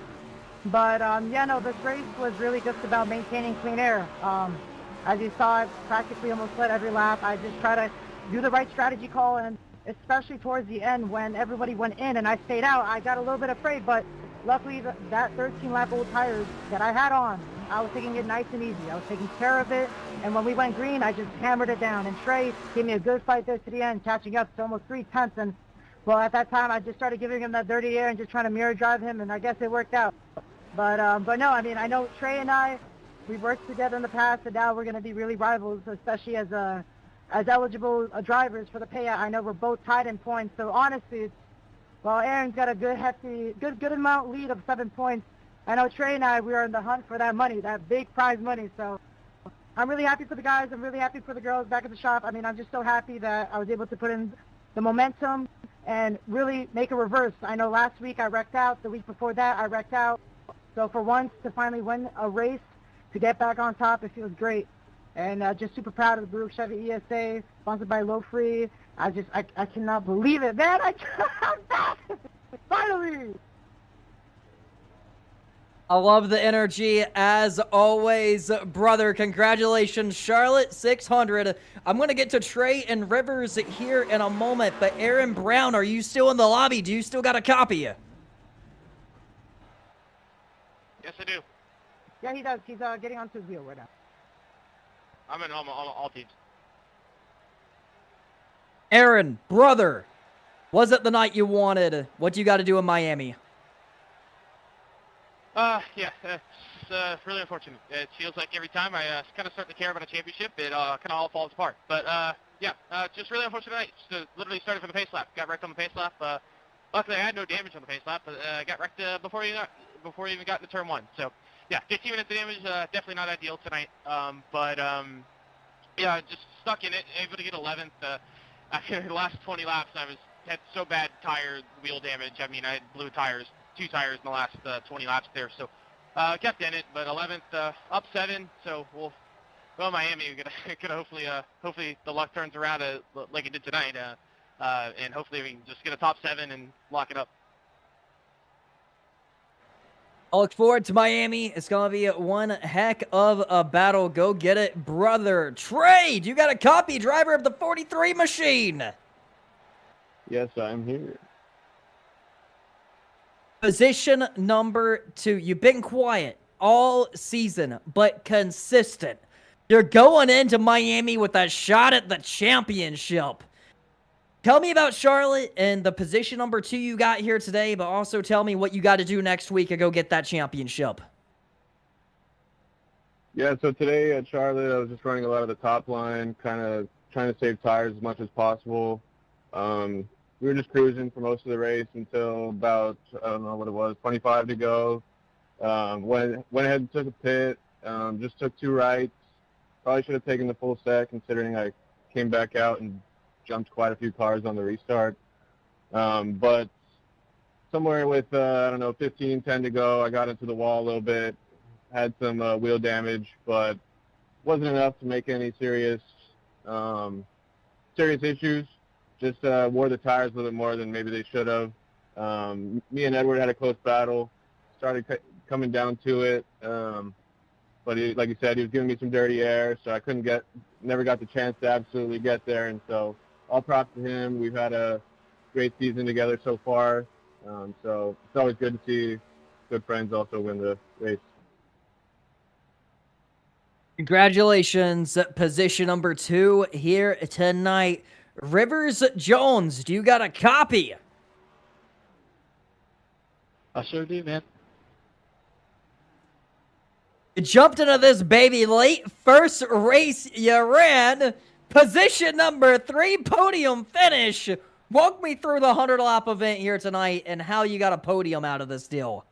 But yeah, no, this race was really just about maintaining clean air. As you saw, I practically almost led every lap. I just try to do the right strategy call, and especially towards the end when everybody went in and I stayed out, I got a little bit afraid, but luckily that 13 lap old tires that I had on I was taking it nice and easy. I was taking care of it. And when we went green, I just hammered it down. And Trey gave me a good fight there to the end, catching up to almost 3/10. And well, at that time, I just started giving him that dirty air and just trying to mirror drive him. And I guess it worked out. But no, I mean, I know Trey and I, we've worked together in the past, and now we're going to be really rivals, especially as eligible drivers for the payout. I know we're both tied in points. So honestly, well, Aaron's got a good hefty, good amount lead of 7 points. I know Trey and I, we are in the hunt for that money, that big prize money. So I'm really happy for the guys. I'm really happy for the girls back at the shop. I mean, I'm just so happy that I was able to put in the momentum and really make a reverse. I know last week I wrecked out. The week before that, I wrecked out. So for once, to finally win a race, to get back on top, it feels great. And just super proud of the Baruch Chevy ESA, sponsored by Low Free. I cannot believe it, man. I'm back! Finally! I love the energy as always, brother. Congratulations, Charlotte 600. I'm going to get to Trey and Rivers here in a moment, but Aaron Brown, are you still in the lobby? Do you still got a copy? Yes, I do. Yeah, he does. He's getting onto his wheel right now. I'm in all teams. Aaron, brother, was it the night you wanted? What do you got to do in Miami? Yeah, it's really unfortunate. It feels like every time I kind of start to care about a championship, it kind of all falls apart. But yeah, just really unfortunate night. Just literally started from the pace lap. Got wrecked on the pace lap. Luckily, I had no damage on the pace lap, but got wrecked before I even got into turn 1. So yeah, 15 minutes of damage. Definitely not ideal tonight. But yeah, just stuck in it. Able to get 11th. After the last 20 laps, had so bad tire wheel damage. I mean, I had blue tires. 2 tires in the last 20 laps there, so kept in it, but 11th, up 7, so we'll go Miami. We're gonna hopefully the luck turns around like it did tonight, and hopefully we can just get a top 7 and lock it up. I look forward to Miami. It's gonna be one heck of a battle. Go get it, brother. Trey, you got a copy, driver of the 43 machine. Yes, I'm here. Position number 2. You've been quiet all season, but consistent. You're going into Miami with a shot at the championship. Tell me about Charlotte and the position number 2 you got here today, but also tell me what you got to do next week to go get that championship. Yeah, so today at Charlotte, I was just running a lot of the top line, kind of trying to save tires as much as possible. We were just cruising for most of the race until about, I don't know what it was, 25 to go. Went ahead and took a pit, just took 2 rights. Probably should have taken the full set considering I came back out and jumped quite a few cars on the restart. But somewhere with, I don't know, 15, 10 to go, I got into the wall a little bit, had some wheel damage, but wasn't enough to make any serious issues. Just wore the tires a little bit more than maybe they should have. Me and Edward had a close battle. Started coming down to it. But like you said, he was giving me some dirty air, so I never got the chance to absolutely get there. And so all props to him. We've had a great season together so far. So it's always good to see good friends also win the race. Congratulations, position number 2 here tonight. Rivers Jones, do you got a copy? I sure do, man. You jumped into this baby late. First race you ran. Position number 3, podium finish. Walk me through the 100-lap event here tonight and how you got a podium out of this deal.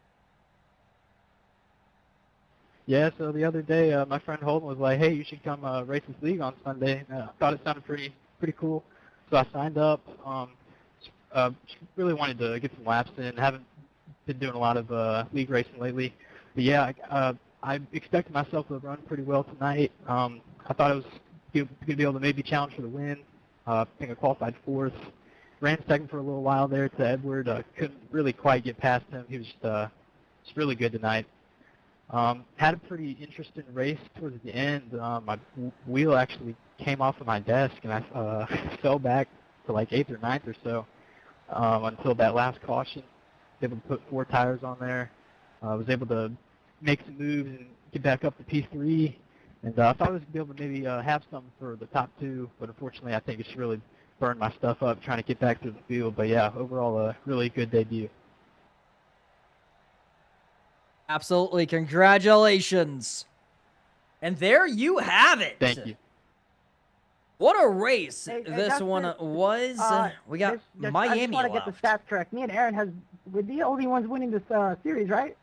Yeah, so the other day, my friend Holden was like, hey, you should come race this league on Sunday. I thought it sounded pretty cool. So I signed up. Really wanted to get some laps in. Haven't been doing a lot of league racing lately. But yeah, I expected myself to run pretty well tonight. I thought I was going to be able to maybe challenge for the win. I think I qualified 4th. Ran 2nd for a little while there to Edward. Couldn't really quite get past him. He was just really good tonight. Had a pretty interesting race towards the end. My wheel actually came off of my desk, and I fell back to like 8th or 9th or so until that last caution. Was able to put 4 tires on there. Was able to make some moves and get back up to P3. And I thought I was going to be able to maybe have something for the top 2, but unfortunately I think it's really burned my stuff up trying to get back through the field. But yeah, overall a really good debut. Absolutely. Congratulations. And there you have it. Thank you. What a race Hey, this Justin, one was. We got I Miami just want to get the left. stats correct. Me and Aaron we're the only ones winning this series, right?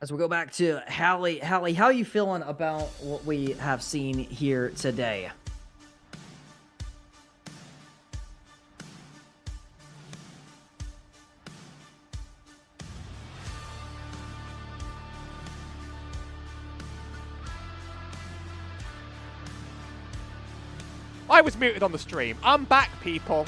As we go back to Hallie. Hallie, how are you feeling about what we have seen here today? I was muted on the stream. I'm back, people.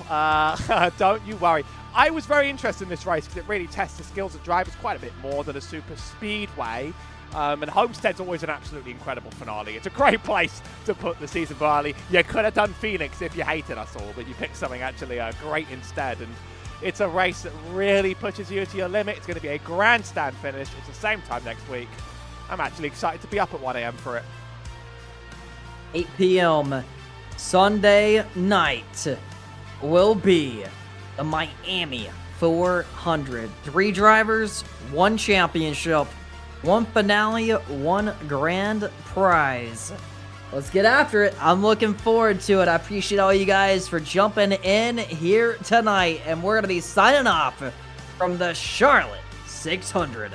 Don't you worry. I was very interested in this race because it really tests the skills of drivers quite a bit more than a super speedway. And Homestead's always an absolutely incredible finale. It's a great place to put the season finale. You could have done Phoenix if you hated us all, but you picked something actually great instead. And it's a race that really pushes you to your limit. It's going to be a grandstand finish. It's the same time next week. I'm actually excited to be up at 1 a.m. for it. 8 p.m. Sunday night will be the Miami 400. 3 drivers, 1 championship, 1 finale, 1 grand prize. Let's get after it. I'm looking forward to it. I appreciate all you guys for jumping in here tonight. And we're going to be signing off from the Charlotte 600.